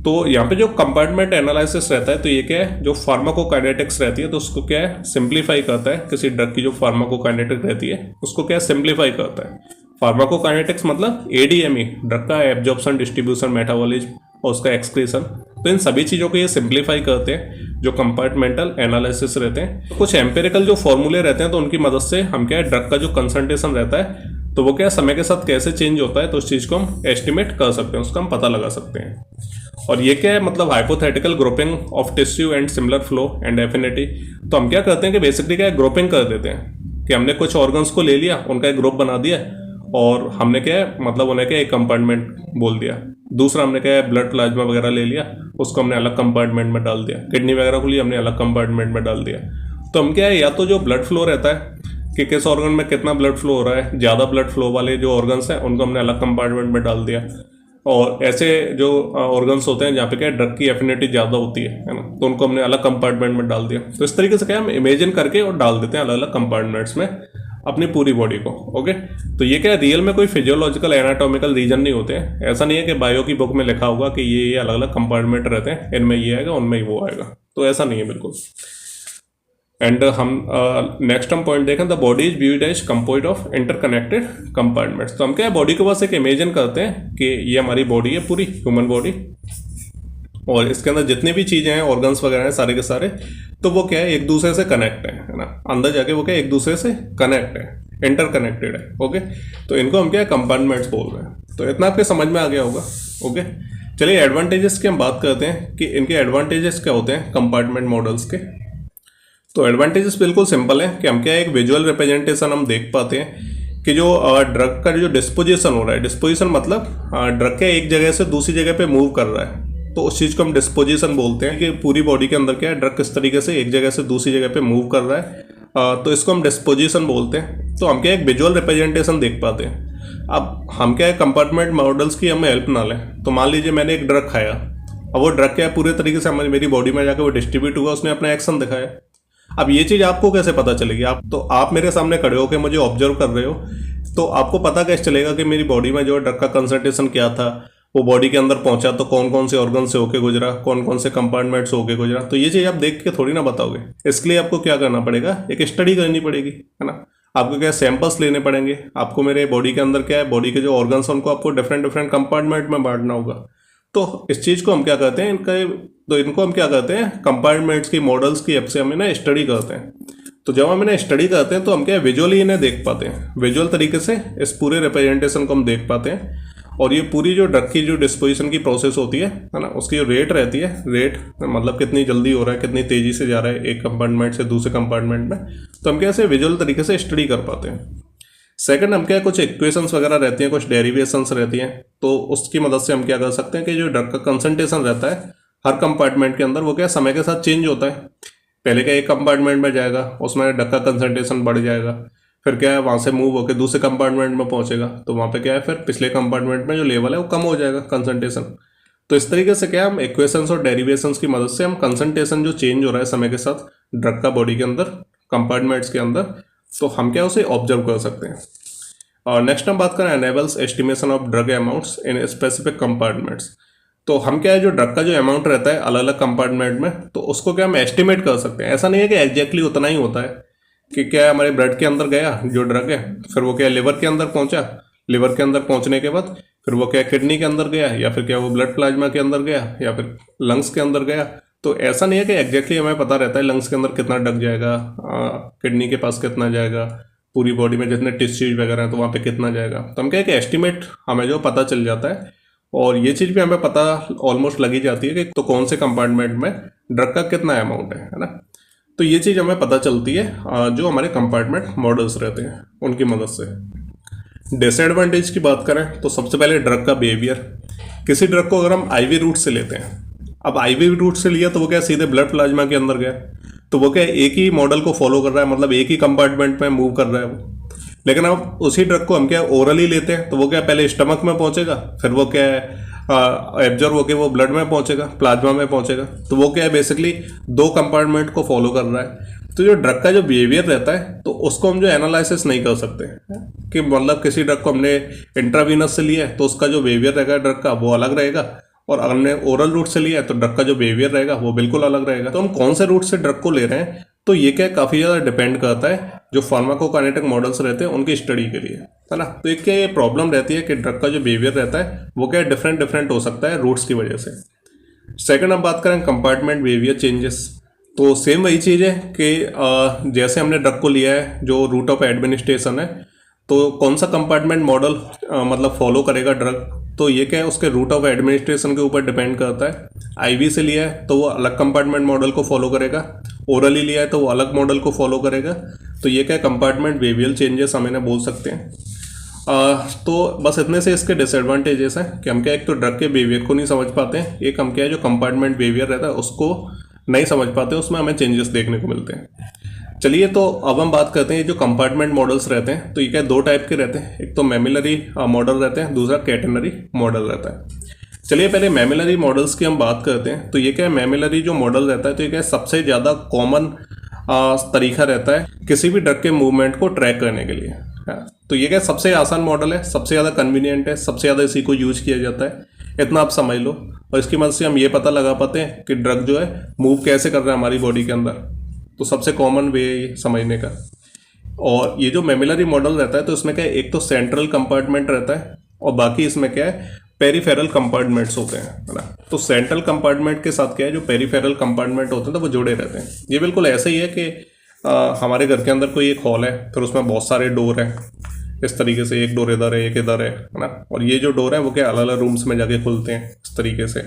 तो यहाँ पे जो कंपार्टमेंट एनालिसिस रहता है तो ये क्या है जो फार्माकोकाइनेटिक्स रहती है तो उसको क्या है सिंप्लीफाई करता है। किसी ड्रग की जो फार्माकोकाइनेटिक्स रहती है उसको क्या है सिंप्लीफाई करता है। फार्माकोकाइनेटिक्स मतलब एडीएमई, ड्रग का एब्जॉर्प्शन, डिस्ट्रीब्यूशन, मेटाबॉलिज्म और उसका एक्सक्रीशन, तो इन सभी चीज़ों को ये सिंप्लीफाई करते हैं जो कंपार्टमेंटल एनालिसिस रहते हैं। कुछ एम्पेरिकल जो फॉर्मूले रहते हैं तो उनकी मदद से हम क्या है ड्रग का जो कंसंट्रेशन रहता है तो वो क्या समय के साथ कैसे चेंज होता है तो उस चीज़ को हम एस्टिमेट कर सकते हैं, उसका हम पता लगा सकते हैं। और ये क्या है मतलब hypothetical grouping of tissue and similar flow and affinity. तो हम क्या करते हैं कि बेसिकली क्या ग्रुपिंग कर देते हैं कि हमने कुछ ऑर्गन्स को ले लिया, उनका एक ग्रुप बना दिया और हमने क्या है मतलब उन्हें क्या एक कंपार्टमेंट बोल दिया। दूसरा हमने क्या है ब्लड प्लाज्मा वगैरह ले लिया, उसको हमने अलग कंपार्टमेंट में डाल दिया। किडनी वगैरह को लिया हमने अलग कंपार्टमेंट में डाल दिया। तो हम क्या है या तो जो ब्लड फ्लो रहता है कि किस ऑर्गन में कितना ब्लड फ्लो हो रहा है, ज़्यादा ब्लड फ्लो वाले जो ऑर्गन्स हैं उनको हमने अलग कंपार्टमेंट में डाल दिया। और ऐसे जो ऑर्गन्स होते हैं जहाँ पे क्या ड्रग की एफिनिटी ज़्यादा होती है ना, तो उनको हमने अलग कंपार्टमेंट में डाल दिया। तो इस तरीके से क्या हम इमेजिन करके और डाल देते हैं अलग अलग कंपार्टमेंट्स में अपनी पूरी बॉडी को, ओके। तो ये क्या रियल में कोई फिजियोलॉजिकल एनाटॉमिकल रीजन नहीं होते हैं। ऐसा नहीं है कि बायो की बुक में लिखा होगा कि ये अलग अलग कंपार्टमेंट रहते हैं, इनमें ये आएगा उनमें वो आएगा, तो ऐसा नहीं है बिल्कुल। एंड हम नेक्स्ट हम पॉइंट देखें, the body is viewed as composed of interconnected compartments. तो हम क्या है बॉडी को बस एक इमेजिन करते हैं कि ये हमारी बॉडी है पूरी ह्यूमन बॉडी और इसके अंदर जितनी भी चीज़ें हैं ऑर्गन्स वगैरह हैं सारे के सारे, तो वो क्या है एक दूसरे से कनेक्ट है ना, अंदर जाके वो क्या एक दूसरे से कनेक्ट है, इंटरकनेक्टेड है, ओके। तो इनको हम क्या कंपार्टमेंट्स बोल रहे हैं। तो इतना आपके समझ में आ गया होगा, ओके। चलिए एडवांटेजेस की हम बात करते हैं कि इनके एडवांटेजेस क्या होते हैं कंपार्टमेंट मॉडल्स के। तो एडवांटेजेस बिल्कुल सिंपल है कि हम क्या एक विजुअल रिप्रेजेंटेशन हम देख पाते हैं कि जो ड्रग का जो डिस्पोजिशन हो रहा है, डिस्पोजिशन मतलब ड्रग के एक जगह से दूसरी जगह पे मूव कर रहा है, तो उस चीज़ को हम डिस्पोजिशन बोलते हैं कि पूरी बॉडी के अंदर क्या है ड्रग किस तरीके से एक जगह से दूसरी जगह पे मूव कर रहा है, तो इसको हम डिस्पोजिशन बोलते हैं। तो हम क्या एक विजुअल रिप्रेजेंटेशन देख पाते हैं। अब हम क्या है कंपार्टमेंट मॉडल्स की हमें हेल्प ना लें, तो मान लीजिए मैंने एक ड्रग खाया, अब वो ड्रग क्या है पूरे तरीके से हमारी मेरी बॉडी में जाकर वो डिस्ट्रीब्यूट हुआ, उसने अपना एक्शन दिखाया। अब ये चीज़ आपको कैसे पता चलेगी? आप मेरे सामने खड़े होकर मुझे ऑब्जर्व कर रहे हो, तो आपको पता कैसे चलेगा कि मेरी बॉडी में जो ड्रग का कंसंट्रेशन क्या था, वो बॉडी के अंदर पहुंचा तो कौन कौन से ऑर्गन से होके गुजरा, कौन कौन से कंपार्टमेंट से होके गुजरा? तो ये चीज़ आप देख के थोड़ी ना बताओगे। इसके लिए आपको क्या करना पड़ेगा, एक स्टडी करनी पड़ेगी, है ना। आपको क्या सैंपल्स लेने पड़ेंगे, आपको मेरे बॉडी के अंदर क्या है बॉडी के जो ऑर्गन्स हैं उनको आपको डिफरेंट डिफरेंट कंपार्टमेंट में बांटना होगा। तो इस चीज़ को हम क्या कहते हैं, इनको हम क्या कहते हैं कंपार्टमेंट्स की मॉडल्स की हेल्प से हम इन्हें स्टडी करते हैं। तो जब हम इन्हें स्टडी करते हैं तो हम क्या विजुअली इन्हें देख पाते हैं, विजुअल तरीके से इस पूरे रिप्रेजेंटेशन को हम देख पाते हैं। और ये पूरी जो ड्रग की जो डिस्पोजिशन की प्रोसेस होती है ना, उसकी जो रेट रहती है, रेट मतलब कितनी जल्दी हो रहा है, कितनी तेज़ी से जा रहा है एक कंपार्टमेंट से दूसरे कंपार्टमेंट में, तो हम कैसे विजुअल तरीके से स्टडी कर पाते हैं। सेकंड हम क्या कुछ इक्वेशंस वगैरह रहती हैं, कुछ डेरिवेशंस रहती हैं, तो उसकी मदद से हम क्या कर सकते हैं कि जो ड्रग का कंसंट्रेशन रहता है हर कंपार्टमेंट के अंदर, वो क्या समय के साथ चेंज होता है। पहले क्या एक कंपार्टमेंट में जाएगा, उसमें ड्रग का कंसंट्रेशन बढ़ जाएगा, फिर क्या है वहाँ से मूव होकर दूसरे कंपार्टमेंट में पहुँचेगा, तो वहाँ पे क्या है फिर पिछले कंपार्टमेंट में जो लेवल है वो कम हो जाएगा कंसंट्रेशन। तो इस तरीके से क्या हम इक्वेशंस और डेरिवेशंस की मदद से हम कंसंट्रेशन जो चेंज हो रहा है समय के साथ ड्रग का बॉडी के अंदर कंपार्टमेंट्स के अंदर, तो हम क्या उसे ऑब्जर्व कर सकते हैं। और नेक्स्ट हम बात करें enables estimation of drug amounts in specific compartments. तो हम क्या है जो ड्रग का जो अमाउंट रहता है अलग अलग कंपार्टमेंट में, तो उसको क्या हम एस्टिमेट कर सकते हैं। ऐसा नहीं है कि एग्जैक्टली उतना ही होता है कि क्या है हमारे ब्लड के अंदर गया जो ड्रग है, फिर वो क्या लिवर के अंदर पहुंचा, लिवर के अंदर पहुंचने के बाद फिर वो क्या किडनी के अंदर गया, या फिर क्या वो ब्लड प्लाज्मा के अंदर गया, या फिर लंग्स के अंदर गया। तो ऐसा नहीं है कि एग्जैक्टली हमें पता रहता है लंग्स के अंदर कितना ड्रग जाएगा, किडनी के पास कितना जाएगा, पूरी बॉडी में जितने टिश्यूज वगैरह हैं तो वहाँ पे कितना जाएगा। तो हम क्या है कि एस्टिमेट हमें जो पता चल जाता है, और ये चीज़ भी हमें पता ऑलमोस्ट लगी जाती है कि तो कौन से कंपार्टमेंट में ड्रग का कितना अमाउंट है ना। तो ये चीज़ हमें पता चलती है जो हमारे कंपार्टमेंट मॉडल्स रहते हैं उनकी मदद से। डिसएडवांटेज की बात करें तो सबसे पहले ड्रग का बिहेवियर। किसी ड्रग को अगर हम आईवी रूट से लेते हैं, अब आईवी रूट से लिया तो वो क्या सीधे ब्लड प्लाज्मा के अंदर गया, तो वो क्या एक ही मॉडल को फॉलो कर रहा है, मतलब एक ही कंपार्टमेंट में मूव कर रहा है वो। लेकिन अब उसी ड्रग को हम क्या ओरली लेते हैं, तो वो क्या पहले स्टमक में पहुंचेगा, फिर वो क्या है एब्जॉर्ब होकर वो ब्लड में पहुंचेगा, प्लाज्मा में पहुंचेगा। तो वो क्या है बेसिकली दो कंपार्टमेंट को फॉलो कर रहा है। तो जो ड्रग का जो बिहेवियर रहता है तो उसको हम जो एनालिसिस नहीं कर सकते कि मतलब किसी ड्रग को हमने इंट्रावीनस से लिया है तो उसका जो बिहेवियर रहेगा ड्रग का वो अलग रहेगा, और हमने ओरल रूट से लिया है तो ड्रग का जो बिहेवियर रहेगा वो बिल्कुल अलग रहेगा। तो हम कौन से रूट से ड्रग को ले रहे हैं, तो ये क्या काफ़ी ज़्यादा डिपेंड करता है जो फार्माकोकाइनेटिक मॉडल्स रहते हैं उनकी स्टडी के लिए, है ना। तो एक क्या ये प्रॉब्लम रहती है कि ड्रग का जो बिहेवियर रहता है वो क्या डिफरेंट हो सकता है रूट्स की वजह से। सेकंड हम बात करें कंपार्टमेंट बिहेवियर चेंजेस, तो सेम वही चीज़ है कि जैसे हमने ड्रग को लिया है जो रूट ऑफ एडमिनिस्ट्रेशन है, तो कौन सा कंपार्टमेंट मॉडल मतलब फॉलो करेगा ड्रग, तो ये क्या है उसके रूट ऑफ एडमिनिस्ट्रेशन के ऊपर डिपेंड करता है। आईवी से लिया है तो वो अलग कंपार्टमेंट मॉडल को फॉलो करेगा, ओरली लिया है तो वो अलग मॉडल को फॉलो करेगा। तो ये क्या कंपार्टमेंट बिहेवियर चेंजेस हम इन्हें बोल सकते हैं। तो बस इतने से इसके डिसएडवांटेजेस हैं कि हम क्या एक तो ड्रग के बिहेवियर को नहीं समझ पाते हैं, एक हम क्या है जो कंपार्टमेंट बिहेवियर रहता है उसको नहीं समझ पाते, उसमें हमें चेंजेस देखने को मिलते हैं। चलिए तो अब हम बात करते हैं जो कंपार्टमेंट मॉडल्स रहते हैं, तो ये क्या दो टाइप के रहते हैं, एक तो मेमिलरी मॉडल रहते हैं, दूसरा कैटेनरी मॉडल रहता है। चलिए पहले मेमिलरी मॉडल्स की हम बात करते हैं। तो ये क्या है मेमिलरी जो मॉडल रहता है, तो ये क्या सबसे ज़्यादा कॉमन तरीका रहता है किसी भी ड्रग के मूवमेंट को ट्रैक करने के लिए। तो ये क्या सबसे आसान मॉडल है, सबसे ज़्यादा कन्वीनियंट है, सबसे ज़्यादा इसी को यूज किया जाता है, इतना आप समझ लो। और इसकी मदद से हम ये पता लगा पाते हैं कि ड्रग जो है मूव कैसे कर रहा है हमारी बॉडी के अंदर। तो सबसे कॉमन वे है ये समझने का। और ये जो मेमिलरी मॉडल रहता है तो इसमें क्या है एक तो सेंट्रल कंपार्टमेंट रहता है और बाकी इसमें क्या है पेरीफेरल कंपार्टमेंट्स होते हैं, है ना। तो सेंट्रल कंपार्टमेंट के साथ क्या है जो पेरीफेरल कंपार्टमेंट होते हैं तो वो जुड़े रहते हैं। ये बिल्कुल ऐसे ही है कि हमारे घर के अंदर कोई एक हॉल है, फिर उसमें बहुत सारे डोर हैं, इस तरीके से एक डोर इधर है एक इधर है ना। और ये जो डोर है वो क्या अलग अलग रूम्स में जाके खुलते हैं इस तरीके से।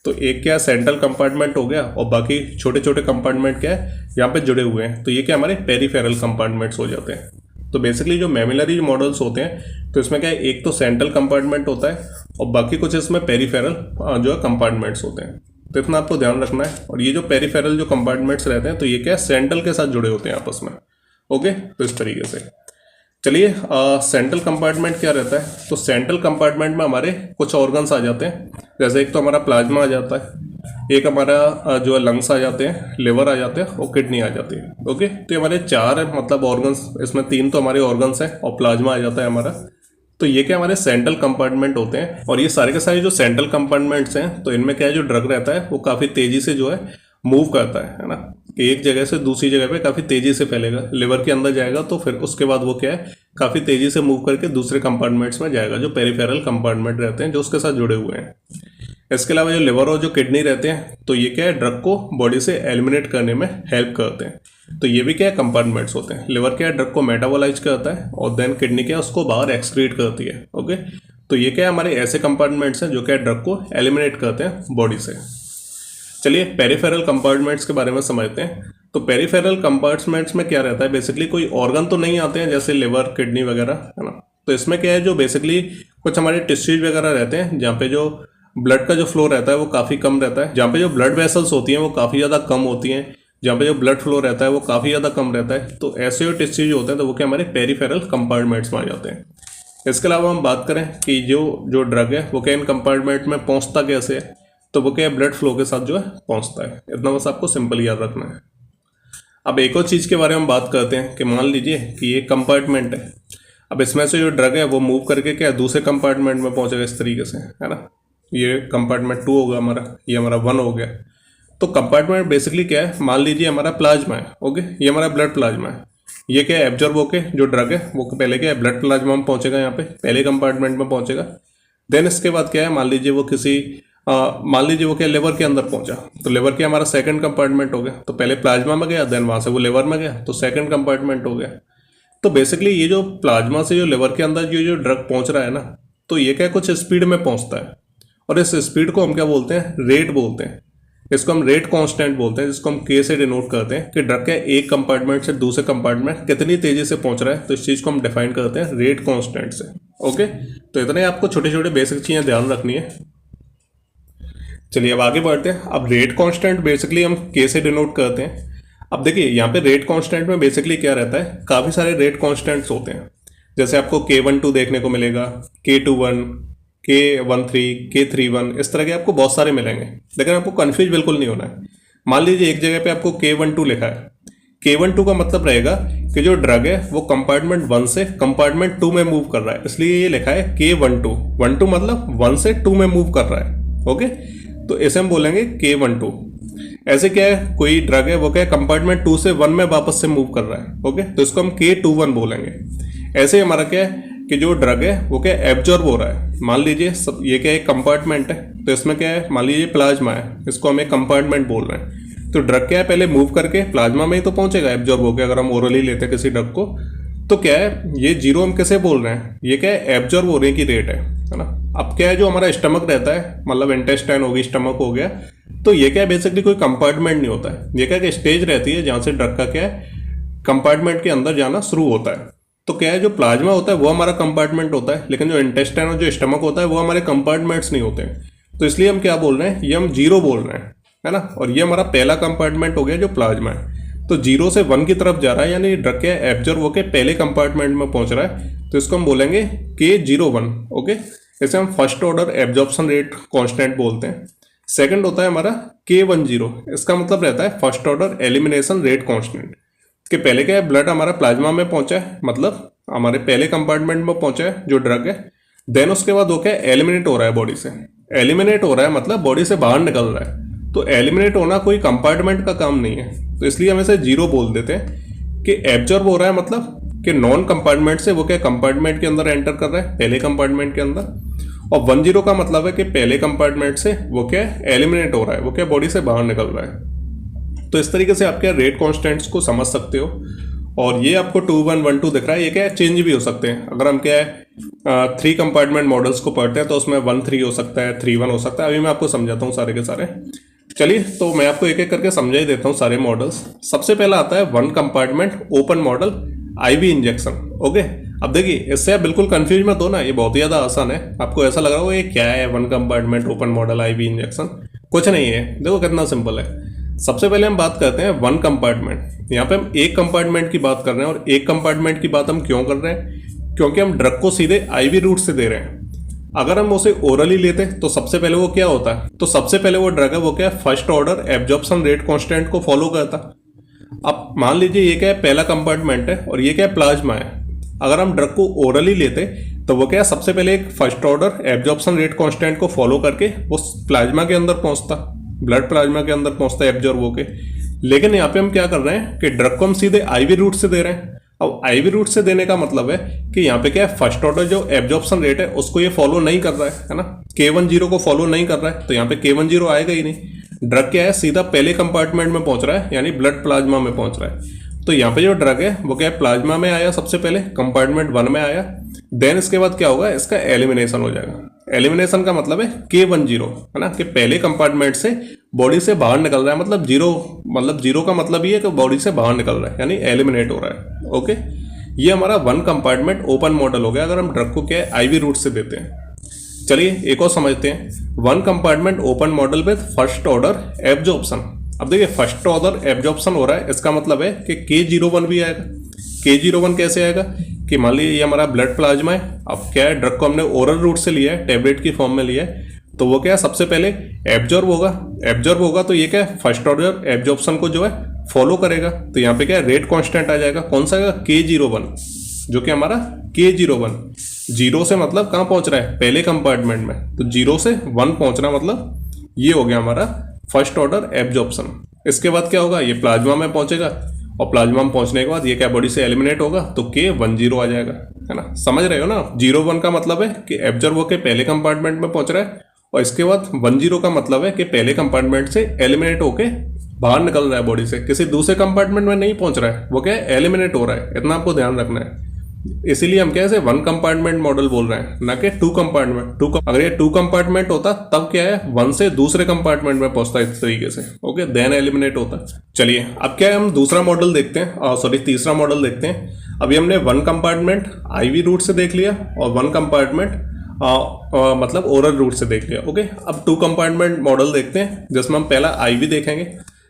तो एक क्या सेंट्रल कंपार्टमेंट हो गया और बाकी छोटे छोटे कंपार्टमेंट क्या है यहाँ पे जुड़े हुए हैं, तो ये क्या हमारे पेरिफेरल कंपार्टमेंट्स हो जाते हैं। तो बेसिकली जो मैमिलरी मॉडल्स होते हैं तो इसमें क्या है, एक तो सेंट्रल कंपार्टमेंट होता है और बाकी कुछ इसमें पेरिफेरल जो है कंपार्टमेंट्स होते हैं। तो इतना आपको ध्यान रखना है। और ये जो पेरिफेरल जो कंपार्टमेंट्स रहते हैं तो ये क्या है, सेंट्रल के साथ जुड़े होते हैं आपस में। ओके, तो इस तरीके से चलिए सेंट्रल कंपार्टमेंट क्या रहता है, तो सेंट्रल कंपार्टमेंट में हमारे कुछ ऑर्गन्स आ जाते हैं। जैसे एक तो हमारा प्लाज्मा आ जाता है, एक हमारा जो है लंग्स आ जाते हैं, लिवर आ जाते हैं और किडनी आ जाती है। ओके, तो ये हमारे चार मतलब ऑर्गन्स, इसमें तीन तो हमारे ऑर्गन्स हैं और प्लाज्मा आ जाता है हमारा। तो ये क्या हमारे सेंट्रल कंपार्टमेंट होते हैं। और ये सारे के सारे जो सेंट्रल कंपार्टमेंट्स हैं तो इनमें क्या है, जो ड्रग रहता है वो काफ़ी तेज़ी से जो है मूव करता है ना, कि एक जगह से दूसरी जगह पे काफ़ी तेज़ी से फैलेगा। लिवर के अंदर जाएगा तो फिर उसके बाद वो क्या है, काफ़ी तेज़ी से मूव करके दूसरे कंपार्टमेंट्स में जाएगा जो पेरिफेरल कंपार्टमेंट रहते हैं जो उसके साथ जुड़े हुए हैं। इसके अलावा जो लिवर और जो किडनी रहते हैं तो ये क्या है, ड्रग को बॉडी से एलिमिनेट करने में हेल्प करते हैं। तो ये भी क्या है, कंपार्टमेंट्स होते हैं। लिवर क्या है, ड्रग को मेटाबोलाइज करता है और देन किडनी क्या है, उसको बाहर एक्सक्रीट करती है। ओके, तो ये क्या है, हमारे ऐसे कंपार्टमेंट्स हैं जो क्या ड्रग को एलिमिनेट करते हैं बॉडी से। चलिए पेरिफेरल कंपार्टमेंट्स के बारे में समझते हैं। तो पेरिफेरल कंपार्टमेंट्स में क्या रहता है, बेसिकली कोई ऑर्गन तो नहीं आते हैं जैसे लिवर किडनी वगैरह, है ना। तो इसमें क्या है, जो बेसिकली कुछ हमारे टिश्यूज वगैरह रहते हैं जहाँ पे जो ब्लड का जो फ्लो रहता है वो काफ़ी कम रहता है, जहाँ पे जो ब्लड वेसल्स होती हैं वो काफ़ी ज़्यादा कम होती हैं, जहाँ पे जो ब्लड फ्लो रहता है वो काफ़ी ज़्यादा कम रहता है। तो ऐसे जो टिश्यूज होते हैं तो वो क्या हमारे पेरिफेरल कंपार्टमेंट्स में आ जाते हैं। इसके अलावा हम बात करें कि जो ड्रग है वो क्या इन कंपार्टमेंट में पहुँचता कैसे है, तो वो क्या है, ब्लड फ्लो के साथ जो है पहुँचता है। इतना बस आपको सिंपल याद रखना है। अब एक और चीज़ के बारे में बात करते हैं कि मान लीजिए कि ये कंपार्टमेंट है, अब इसमें से जो ड्रग है वो मूव करके क्या दूसरे कंपार्टमेंट में पहुँचेगा इस तरीके से, है ना। ये कंपार्टमेंट 2 होगा हमारा, ये हमारा 1 हो गया। तो कंपार्टमेंट बेसिकली क्या है, मान लीजिए हमारा प्लाज्मा है। ओके, ये हमारा ब्लड प्लाज्मा है। ये क्या है, एब्जॉर्ब होके जो ड्रग है वो पहले क्या है, ब्लड प्लाज्मा में पहुँचेगा, यहाँ पे पहले कंपार्टमेंट में पहुँचेगा। देन इसके बाद क्या है, मान लीजिए वो क्या लिवर के अंदर पहुंचा, तो लिवर के हमारा सेकंड कंपार्टमेंट हो गया। तो पहले प्लाज्मा में गया, देन वहां से वो लिवर में गया, तो सेकंड कंपार्टमेंट हो गया। तो बेसिकली ये जो प्लाज्मा से जो लिवर के अंदर जो ड्रग पहुंच रहा है ना, तो ये क्या कुछ स्पीड में पहुंचता है और इस स्पीड को हम क्या बोलते हैं, रेट बोलते हैं। इसको हम रेट कांस्टेंट बोलते हैं, जिसको हम के से डिनोट करते हैं कि ड्रग क्या एक कंपार्टमेंट से दूसरे कंपार्टमेंट कितनी तेजी से पहुंच रहा है। तो इस चीज़ को हम डिफाइन करते हैं रेट कांस्टेंट से। ओके, तो इतने आपको छोटे छोटे बेसिक चीज़ें ध्यान रखनी है। चलिए अब आगे बढ़ते हैं। अब रेट कांस्टेंट बेसिकली हम के से डिनोट करते हैं। अब देखिए यहाँ पे रेट कांस्टेंट में बेसिकली क्या रहता है, काफ़ी सारे रेट कांस्टेंट्स होते हैं। जैसे आपको K12 देखने को मिलेगा, K21, K13, K31, इस तरह के आपको बहुत सारे मिलेंगे, लेकिन आपको कन्फ्यूज बिल्कुल नहीं होना है। मान लीजिए एक जगह पे आपको K12 लिखा है। K12 का मतलब रहेगा कि जो ड्रग है वो कंपार्टमेंट 1 से कंपार्टमेंट 2 में मूव कर रहा है, इसलिए ये लिखा है K12। 12 मतलब 1 से 2 में मूव कर रहा है। ओके, तो इसे हम बोलेंगे K12। ऐसे क्या है, कोई ड्रग है वो क्या है कंपार्टमेंट 2 से 1 में वापस से मूव कर रहा है। ओके, तो इसको हम K21 बोलेंगे। ऐसे हमारा क्या है कि जो ड्रग है वो क्या एब्जॉर्ब हो रहा है। मान लीजिए ये क्या एक कंपार्टमेंट है, तो इसमें क्या है, मान लीजिए प्लाज्मा है, इसको हम एक कंपार्टमेंट बोल रहे हैं। तो ड्रग क्या है, पहले मूव करके प्लाज्मा में ही तो पहुंचेगा एब्जॉर्ब होकर। अगर हम ओरली लेते हैं किसी ड्रग को, तो क्या है, ये जीरो हम कैसे बोल रहे हैं, ये क्या है एब्जॉर्ब होने की रेट है ना। अब क्या है, जो हमारा स्टमक रहता है, मतलब इंटेस्टाइन हो गई, स्टमक हो गया, तो ये क्या है बेसिकली कोई कंपार्टमेंट नहीं होता है। ये क्या है स्टेज रहती है जहाँ से ड्रग का क्या है कंपार्टमेंट के अंदर जाना शुरू होता है। तो क्या है, जो प्लाज्मा होता है वो हमारा कंपार्टमेंट होता है, लेकिन जो इंटेस्टाइन और जो स्टमक होता है वो हमारे कंपार्टमेंट्स नहीं होते हैं। तो इसलिए हम क्या बोल रहे हैं, ये हम जीरो बोल रहे हैं, है ना। और ये हमारा पहला कंपार्टमेंट हो गया जो प्लाज्मा है। तो 0 से 1 की तरफ जा रहा है, यानी ड्रग के एब्जॉर्ब होकर पहले कंपार्टमेंट में पहुंच रहा है, तो इसको हम बोलेंगे K01। ओके, इसे हम first order absorption rate constant बोलते हैं। सेकंड होता है हमारा K10, इसका मतलब रहता है first order elimination rate constant, कि पहले क्या है ब्लड हमारा प्लाज्मा में पहुंचा है, मतलब हमारे पहले कंपार्टमेंट में पहुंचा है जो ड्रग है। देन उसके बाद वो क्या है एलिमिनेट हो रहा है बॉडी से। एलिमिनेट हो रहा है मतलब बॉडी से बाहर निकल रहा है। तो एलिमिनेट होना कोई कंपार्टमेंट का काम नहीं है, तो इसलिए हम इसे जीरो बोल देते हैं। कि एब्जॉर्ब हो रहा है मतलब कि नॉन कंपार्टमेंट से वो क्या कंपार्टमेंट के अंदर एंटर कर रहा है, पहले कंपार्टमेंट के अंदर। और 10 का मतलब है कि पहले कंपार्टमेंट से वो क्या एलिमिनेट हो रहा है, वो क्या बॉडी से बाहर निकल रहा है। तो इस तरीके से आप क्या रेट कॉन्स्टेंट्स को समझ सकते हो। और ये आपको 2 1 1 2 दिख रहा है, ये क्या है चेंज भी हो सकते हैं। अगर हम क्या है 3 कंपार्टमेंट मॉडल्स को पढ़ते हैं तो उसमें 1 3 हो सकता है, 3 1 हो सकता है। अभी मैं आपको समझाता हूँ सारे के सारे। चलिए तो मैं आपको एक एक करके समझा ही देता हूँ सारे मॉडल्स। सबसे पहला आता है 1 compartment open model IV injection. Okay, अब देखिए इससे आप बिल्कुल कंफ्यूज मत हो ना, ये बहुत ही ज़्यादा आसान है। आपको ऐसा लग रहा होगा ये क्या है 1 compartment open model IV injection, कुछ नहीं है। देखो कितना सिंपल है। सबसे पहले हम बात करते हैं 1 कंपार्टमेंट। यहाँ पे हम एक कंपार्टमेंट की बात कर रहे हैं, और एक कंपार्टमेंट की बात हम क्यों कर रहे हैं, क्योंकि हम ड्रग को सीधे IV रूट से दे रहे हैं। अगर हम उसे ओरली लेते तो सबसे पहले वो क्या होता है, तो सबसे पहले वो ड्रग है वो क्या है first order absorption rate constant को फॉलो करता। अब मान लीजिए ये क्या है पहला कंपार्टमेंट है और ये क्या है प्लाज्मा है। अगर हम ड्रग को ओरली लेते तो वो क्या है सबसे पहले एक first order absorption rate constant को फॉलो करके वो प्लाज्मा के अंदर पहुंचता, ब्लड प्लाज्मा के अंदर पहुंचता है एब्जॉर्ब होके। लेकिन यहाँ पे हम क्या कर रहे हैं कि ड्रग को हम सीधे IV रूट से दे रहे हैं। अब IV रूट से देने का मतलब है कि यहाँ पे क्या है फर्स्ट ऑर्डर जो एब्जॉर्प्शन रेट है उसको ये फॉलो नहीं कर रहा है ना, K10 को फॉलो नहीं कर रहा है, तो यहाँ पे K10 आएगा ही नहीं। ड्रग क्या है सीधा पहले कंपार्टमेंट में पहुंच रहा है, यानी ब्लड प्लाज्मा में पहुंच रहा है। तो यहाँ पे जो ड्रग है वो क्या है प्लाज्मा में आया, सबसे पहले कंपार्टमेंट 1 में आया। देन इसके बाद क्या होगा, इसका एलिमिनेशन हो जाएगा। एलिमिनेशन का मतलब है K10 है ना, कि पहले कंपार्टमेंट से बॉडी से बाहर निकल रहा है, मतलब जीरो का मतलब ये है कि बॉडी से बाहर निकल रहा है, यानी एलिमिनेट हो रहा है। ओके, ये हमारा 1 कंपार्टमेंट ओपन मॉडल हो गया अगर हम ड्रग को क्या है IV रूट से देते हैं। चलिए एक और समझते हैं 1 compartment open model with first order absorption. अब देखिए फर्स्ट ऑर्डर एब्जॉर्प्शन हो रहा है, इसका मतलब है कि K01 भी आएगा। K01 कैसे आएगा कि मान लीजिए ये हमारा ब्लड प्लाज्मा है। अब क्या है ड्रग को हमने ओरल रूट से लिया है, टैबलेट की फॉर्म में लिया है, तो वो क्या है सबसे पहले एब्जॉर्ब होगा तो ये क्या है फर्स्ट ऑर्डर एब्जॉर्प्शन को जो है फॉलो करेगा। तो यहाँ पे क्या है रेट कांस्टेंट आ जाएगा, कौन सा आएगा K01, जो कि हमारा K01 जीरो से मतलब कहाँ पहुंच रहा है पहले कंपार्टमेंट में, तो 0 से 1 पहुंचना मतलब ये हो गया हमारा फर्स्ट ऑर्डर एब्जॉर्प्शन। इसके बाद क्या होगा, ये प्लाज्मा में पहुंचेगा, और प्लाज्मा में पहुंचने के बाद ये क्या बॉडी से एलिमिनेट होगा, तो K10 आ जाएगा, है ना। समझ रहे हो ना, 0-1 का मतलब है कि एब्जॉर्ब होकर पहले कंपार्टमेंट में पहुंच रहा है, और इसके बाद 10 का मतलब है कि पहले कंपार्टमेंट से एलिमिनेट होके बाहर निकल रहा है बॉडी से, किसी दूसरे कंपार्टमेंट में नहीं पहुंच रहा है, वो क्या है एलिमिनेट हो रहा है। इतना आपको ध्यान रखना है। इसीलिए हम कैसे 1 कंपार्टमेंट मॉडल बोल रहे हैं, ना कि 2 कंपार्टमेंट। अगर ये 2 कंपार्टमेंट होता तब क्या है 1 से दूसरे कंपार्टमेंट में पहुंचता है इस तरीके से। ओके, देन एलिमिनेट होता। चलिए अब क्या है हम दूसरा मॉडल देखते हैं, तीसरा मॉडल देखते हैं। अभी हमने 1 कंपार्टमेंट IV रूट से देख लिया और 1 कंपार्टमेंट मतलब ओरल रूट से देख लिया। ओके, अब 2 कंपार्टमेंट मॉडल देखते हैं जिसमें हम पहला IV देखेंगे।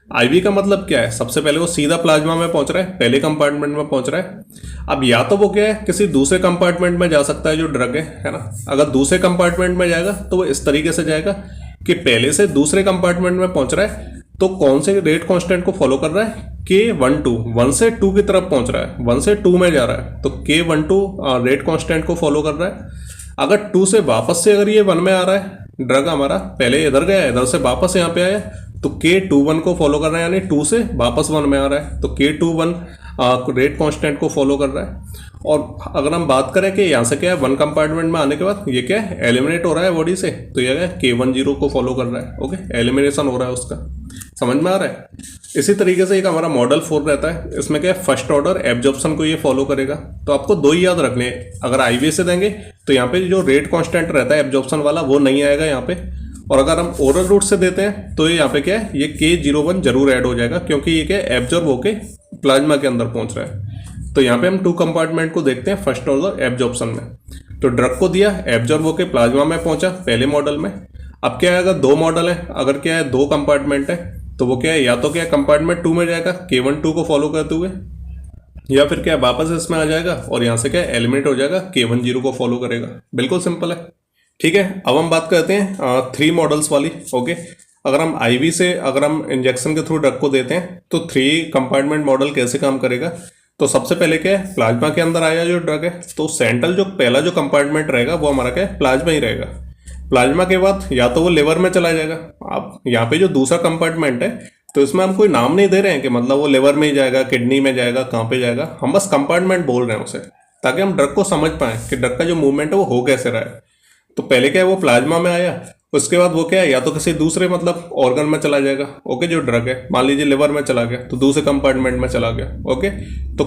IV का मतलब क्या है, सबसे पहले वो सीधा प्लाज्मा में पहुंच रहा है, पहले कंपार्टमेंट में पहुंच रहा है। अब या तो वो क्या है किसी दूसरे कंपार्टमेंट में जा सकता है जो ड्रग है ना। अगर दूसरे कंपार्टमेंट में जाएगा तो वो इस तरीके से जाएगा कि पहले से दूसरे कंपार्टमेंट में पहुंच रहा है, तो कौन से रेट कांस्टेंट को फॉलो कर रहा है, K12 1 से 2 की तरफ पहुंच रहा है, 1 से 2 में जा रहा है, तो K12 रेट कांस्टेंट को फॉलो कर रहा है। अगर 2 से वापस से अगर ये 1 में आ रहा है ड्रग हमारा, पहले इधर गया इधर से वापस यहाँ पे आया, तो K21 को फॉलो कर रहा है, यानी 2 से वापस 1 में आ रहा है, तो K21 रेट कांस्टेंट को फॉलो कर रहा है। और अगर हम बात करें कि यहाँ से क्या है 1 कंपार्टमेंट में आने के बाद ये क्या है एलिमिनेट हो रहा है बॉडी से, तो ये क्या है K10 को फॉलो कर रहा है। ओके, एलिमिनेशन हो रहा है उसका, समझ में आ रहा है। इसी तरीके से एक हमारा मॉडल 4 रहता है, इसमें क्या है फर्स्ट ऑर्डर एब्जॉर्प्शन को ये फॉलो करेगा। तो आपको 2 ही याद रखने हैं, अगर IV से देंगे तो यहाँ पे जो रेट कांस्टेंट रहता है एब्जॉर्प्शन वाला वो नहीं आएगा यहाँ पे, और अगर हम ओरल रूट से देते हैं तो यहाँ पे क्या है ये K01 जरूर ऐड हो जाएगा, क्योंकि ये क्या एब्जॉर्ब होके प्लाज्मा के अंदर पहुंच रहा है। तो यहाँ पे हम 2 कंपार्टमेंट को देखते हैं फर्स्ट ऑर्डर एब्जॉर्प्शन में। तो ड्रग को दिया, एब्जॉर्ब होके प्लाज्मा में पहुंचा पहले मॉडल में। अब क्या है अगर 2 मॉडल है, अगर क्या है 2 कंपार्टमेंट है, तो वो क्या है या तो क्या कंपार्टमेंट 2 में जाएगा K12 को फॉलो करते हुए, या फिर क्या वापस इसमें आ जाएगा और यहाँ से क्या एलिमिनेट हो जाएगा, K10 को फॉलो करेगा। बिल्कुल सिंपल है, ठीक है। अब हम बात करते हैं 3 मॉडल्स वाली। ओके, अगर हम IV से अगर हम इंजेक्शन के थ्रू ड्रग को देते हैं तो 3 कंपार्टमेंट मॉडल कैसे काम करेगा। तो सबसे पहले क्या है प्लाज्मा के अंदर आया जो ड्रग है, तो सेंट्रल जो पहला जो कंपार्टमेंट रहेगा वो हमारा क्या है प्लाज्मा ही रहेगा। प्लाज्मा के बाद या तो वो लिवर में चला जाएगा। अब यहाँ पे जो दूसरा कंपार्टमेंट है तो इसमें हम कोई नाम नहीं दे रहे हैं कि मतलब वो लिवर में ही जाएगा, किडनी में जाएगा, कहाँ पे जाएगा, हम बस कंपार्टमेंट बोल रहे हैं उसे, ताकि हम ड्रग को समझ पाएं कि ड्रग का जो मूवमेंट है वो हो कैसे रहा है। तो पहले क्या है वो प्लाज्मा में आया, उसके बाद वो क्या है, या तो किसी दूसरे मतलब ऑर्गन में चला जाएगा, ओके, जो ड्रग है, मान लीजिए लिवर में चला गया तो दूसरे कंपार्टमेंट में चला गया, ओके। तो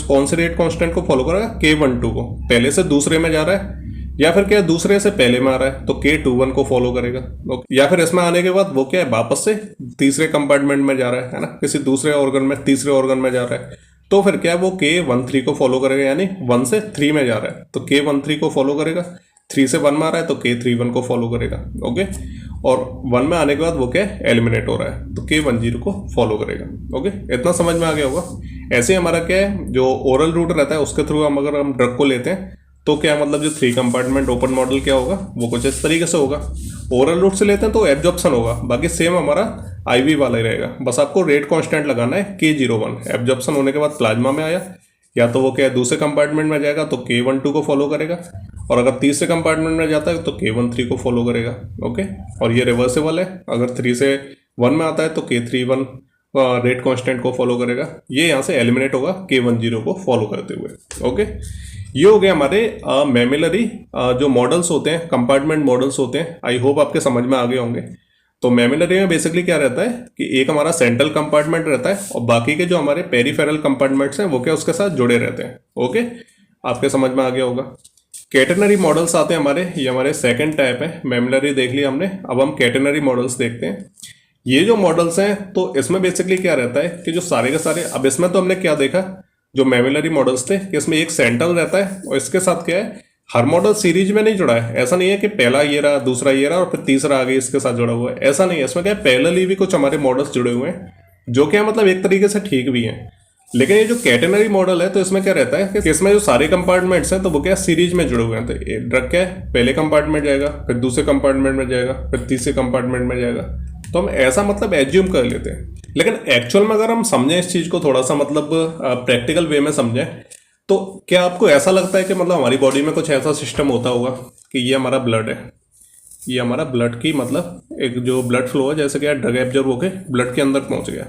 कौन से रेट कांस्टेंट को फॉलो करेगा, K12 को, पहले से दूसरे में जा रहा है या फिर क्या दूसरे से पहले में आ रहा है तो K21 को फॉलो करेगा, ओके। या फिर इसमें आने के बाद वो क्या है, वापस से तीसरे कंपार्टमेंट में जा रहा है ना, किसी दूसरे ऑर्गन में, तीसरे ऑर्गन में जा रहा है, तो फिर क्या है, वो K13 को फॉलो करेगा, यानी 1 से 3 में जा रहा है तो K13 को फॉलो करेगा, 3 से 1 में आ रहा है तो K31 को फॉलो करेगा, ओके। और 1 में आने के बाद वो क्या है, एलिमिनेट हो रहा है तो K10 को फॉलो करेगा, ओके। इतना समझ में आ गया होगा। ऐसे ही हमारा क्या है, जो ओरल रूट रहता है उसके थ्रू हम अगर हम ड्रग को लेते हैं तो क्या मतलब जो 3 कंपार्टमेंट ओपन मॉडल क्या होगा, वो कुछ इस तरीके से होगा। ओरल रूट से लेते हैं तो एब्जॉर्प्शन होगा, बाकी सेम हमारा IV वाला ही रहेगा, बस आपको रेट कांस्टेंट लगाना है K01। एब्जॉर्प्शन होने के बाद प्लाज्मा में आया, या तो वो क्या है दूसरे कंपार्टमेंट में जाएगा तो K12 को फॉलो करेगा, और अगर तीसरे कंपार्टमेंट में जाता है तो K13 को फॉलो करेगा, ओके। और ये रिवर्सेबल है, अगर 3 से 1 में आता है तो K31 रेट कांस्टेंट को फॉलो करेगा, ये यहाँ से एलिमिनेट होगा K10 को फॉलो करते हुए, ओके। ये हो गया हमारे मैमिलरी जो मॉडल्स होते हैं, कंपार्टमेंट मॉडल्स होते हैं। आई होप आपके समझ में आ गए होंगे। तो मैमिलरी में बेसिकली क्या रहता है कि एक हमारा सेंट्रल कंपार्टमेंट रहता है और बाकी के जो हमारे पेरिफेरल कंपार्टमेंट्स हैं वो क्या उसके साथ जुड़े रहते हैं, ओके। आपके समझ में आ गया होगा। कैटेनरी मॉडल्स आते हैं हमारे, ये हमारे सेकंड टाइप है। मैमिलरी देख लिया हमने, अब हम कैटेनरी मॉडल्स देखते हैं। ये जो मॉडल्स हैं तो इसमें बेसिकली क्या रहता है कि जो सारे के सारे, अब इसमें तो हमने क्या देखा, जो मैमिलरी मॉडल्स थे कि इसमें एक सेंट्रल रहता है और इसके साथ क्या है, हर मॉडल सीरीज में नहीं जुड़ा है। ऐसा नहीं है कि पहला ये रहा, दूसरा ये रहा और फिर तीसरा आगे इसके साथ जुड़ा हुआ है, ऐसा नहीं है। इसमें क्या है, पैरेलली भी कुछ हमारे मॉडल्स जुड़े हुए हैं जो क्या मतलब एक तरीके से ठीक भी हैं। लेकिन ये जो कैटेनरी मॉडल है तो इसमें क्या रहता है कि इसमें जो सारे कंपार्टमेंट्स हैं तो वो क्या सीरीज में जुड़े हुए हैं। तो ड्रग क्या है, पहले कंपार्टमेंट जाएगा, फिर दूसरे कंपार्टमेंट में जाएगा, फिर तीसरे कंपार्टमेंट में जाएगा। तो हम ऐसा मतलब एज्यूम कर लेते हैं, लेकिन एक्चुअल में अगर हम समझें इस चीज़ को थोड़ा सा मतलब प्रैक्टिकल वे में समझें तो क्या आपको ऐसा लगता है कि मतलब हमारी बॉडी में कुछ ऐसा सिस्टम होता होगा कि ये हमारा ब्लड है, ये हमारा ब्लड की मतलब एक जो ब्लड फ्लो है, जैसे क्या ड्रग एब्जॉर्ब होके ब्लड के अंदर पहुंच गया।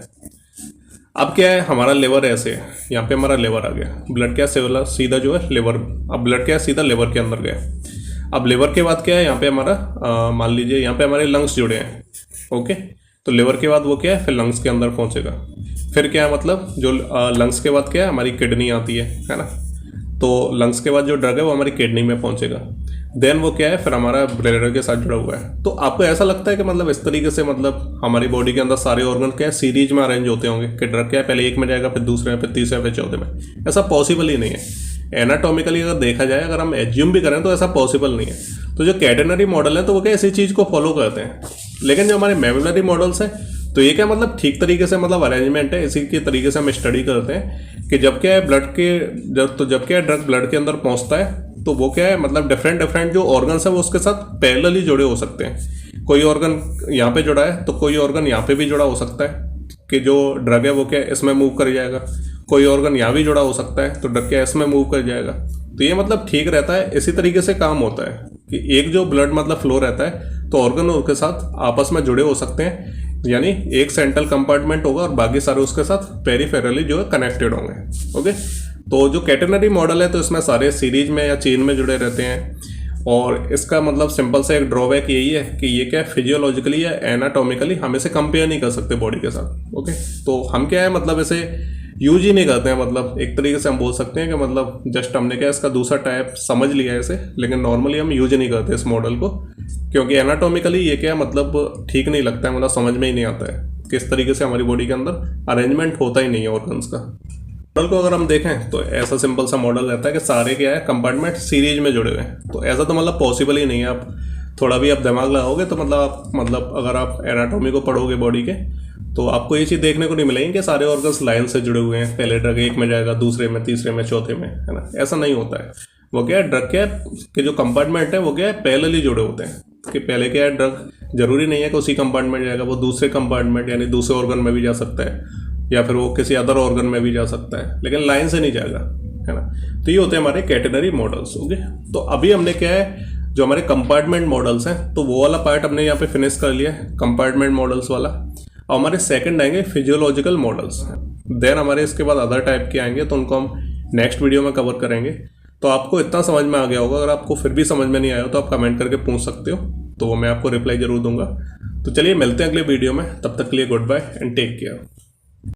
अब क्या है, हमारा लिवर ऐसे है, यहाँ पे हमारा लिवर आ गया, ब्लड क्या सीधा जो है लिवर, अब ब्लड क्या है सीधा लिवर के अंदर गया। अब लिवर के बाद क्या है, यहाँ पे हमारा मान लीजिए यहाँ पे हमारे लंग्स जुड़े हैं, ओके। तो लिवर के बाद वो क्या है, फिर लंग्स के अंदर पहुंचेगा। फिर क्या है मतलब जो लंग्स के बाद क्या है, हमारी किडनी आती है ना। तो लंग्स के बाद जो ड्रग है वो हमारी किडनी में पहुंचेगा। देन वो क्या है, फिर हमारा ब्लैडर के साथ जुड़ा हुआ है। तो आपको ऐसा लगता है कि मतलब इस तरीके से मतलब हमारी बॉडी के अंदर सारे ऑर्गन क्या है सीरीज में अरेंज होते होंगे कि ड्रग क्या है पहले एक में जाएगा, फिर दूसरे में, फिर तीसरे, फिर चौथे में। ऐसा पॉसिबल ही नहीं है। एनाटॉमिकली अगर देखा जाए, अगर हम एज्यूम भी करें तो ऐसा पॉसिबल नहीं है। तो जो कैटेनरी मॉडल है तो वो क्या इसी चीज़ को फॉलो करते हैं। लेकिन जो हमारे मैमिलरी मॉडल्स हैं तो ये क्या मतलब ठीक तरीके से मतलब अरेंजमेंट है, इसी के तरीके से हम स्टडी करते हैं कि जब क्या है जब क्या है ड्रग ब्लड के अंदर पहुंचता है तो वो क्या है मतलब डिफरेंट जो ऑर्गन्स है वो उसके साथ पैरेलली जुड़े हो सकते हैं। कोई ऑर्गन यहाँ पे जुड़ा है तो कोई ऑर्गन यहाँ पे भी जुड़ा हो सकता है कि जो ड्रग है वो क्या इसमें मूव कर जाएगा। कोई ऑर्गन यहाँ भी जुड़ा हो सकता है तो ड्रग क्या इसमें मूव कर जाएगा। तो ये मतलब ठीक रहता है, इसी तरीके से काम होता है कि एक जो ब्लड मतलब फ्लो रहता है तो ऑर्गन उसके साथ आपस में जुड़े हो सकते हैं, यानी एक सेंट्रल कंपार्टमेंट होगा और बाकी सारे उसके साथ पेरिफेरली जो है कनेक्टेड होंगे, ओके। तो जो कैटेनरी मॉडल है तो इसमें सारे सीरीज में या चेन में जुड़े रहते हैं। और इसका मतलब सिंपल सा एक ड्रॉबैक यही है कि ये क्या फिजियोलॉजिकली या एनाटॉमिकली हम इसे कंपेयर नहीं कर सकते बॉडी के साथ, ओके। तो हम क्या है मतलब इसे यूज ही नहीं करते हैं। मतलब एक तरीके से हम बोल सकते हैं कि मतलब जस्ट हमने क्या इसका दूसरा टाइप समझ लिया है इसे, लेकिन नॉर्मली हम यूज नहीं करते इस मॉडल को, क्योंकि एनाटॉमिकली ये क्या मतलब ठीक नहीं लगता है, मतलब समझ में ही नहीं आता है किस तरीके से हमारी बॉडी के अंदर अरेंजमेंट होता ही नहीं है ऑर्गन्स का। मॉडल को अगर हम देखें तो ऐसा सिंपल सा मॉडल रहता है कि सारे क्या है कंपार्टमेंट सीरीज में जुड़े हुए हैं। तो ऐसा तो मतलब पॉसिबल ही नहीं है। आप थोड़ा भी आप दिमाग लगाओगे तो मतलब अगर आप एनाटॉमी को पढ़ोगे बॉडी के तो आपको ये चीज़ देखने को नहीं मिलेगी कि सारे ऑर्गन्स लाइन से जुड़े हुए हैं, पहले ड्रग एक में जाएगा, दूसरे में, तीसरे में, चौथे में, है ना। ऐसा नहीं होता है। वो क्या है ड्रग क्या है कि जो कंपार्टमेंट है वो क्या है पैरेलली जुड़े होते हैं कि पहले क्या है ड्रग जरूरी नहीं है कि उसी कंपार्टमेंट जाएगा, वो दूसरे कंपार्टमेंट यानी दूसरे ऑर्गन में भी जा सकता है या फिर वो किसी अदर ऑर्गन में भी जा सकता है, लेकिन लाइन से नहीं जाएगा, है ना। तो ये होते हैं हमारे कैटेनरी मॉडल्स, ओके। तो अभी हमने क्या है जो हमारे कंपार्टमेंट मॉडल्स हैं तो वो वाला पार्ट हमने यहाँ पे फिनिश कर लिया है, कंपार्टमेंट मॉडल्स वाला। और हमारे सेकंड आएंगे फिजियोलॉजिकल मॉडल्स। देन हमारे इसके बाद अदर टाइप के आएंगे तो उनको हम नेक्स्ट वीडियो में कवर करेंगे। तो आपको इतना समझ में आ गया होगा। अगर आपको फिर भी समझ में नहीं आया हो तो आप कमेंट करके पूछ सकते हो। तो वो मैं आपको रिप्लाई ज़रूर दूंगा। तो चलिए मिलते हैं अगले वीडियो में, तब तक के लिए good bye and take care.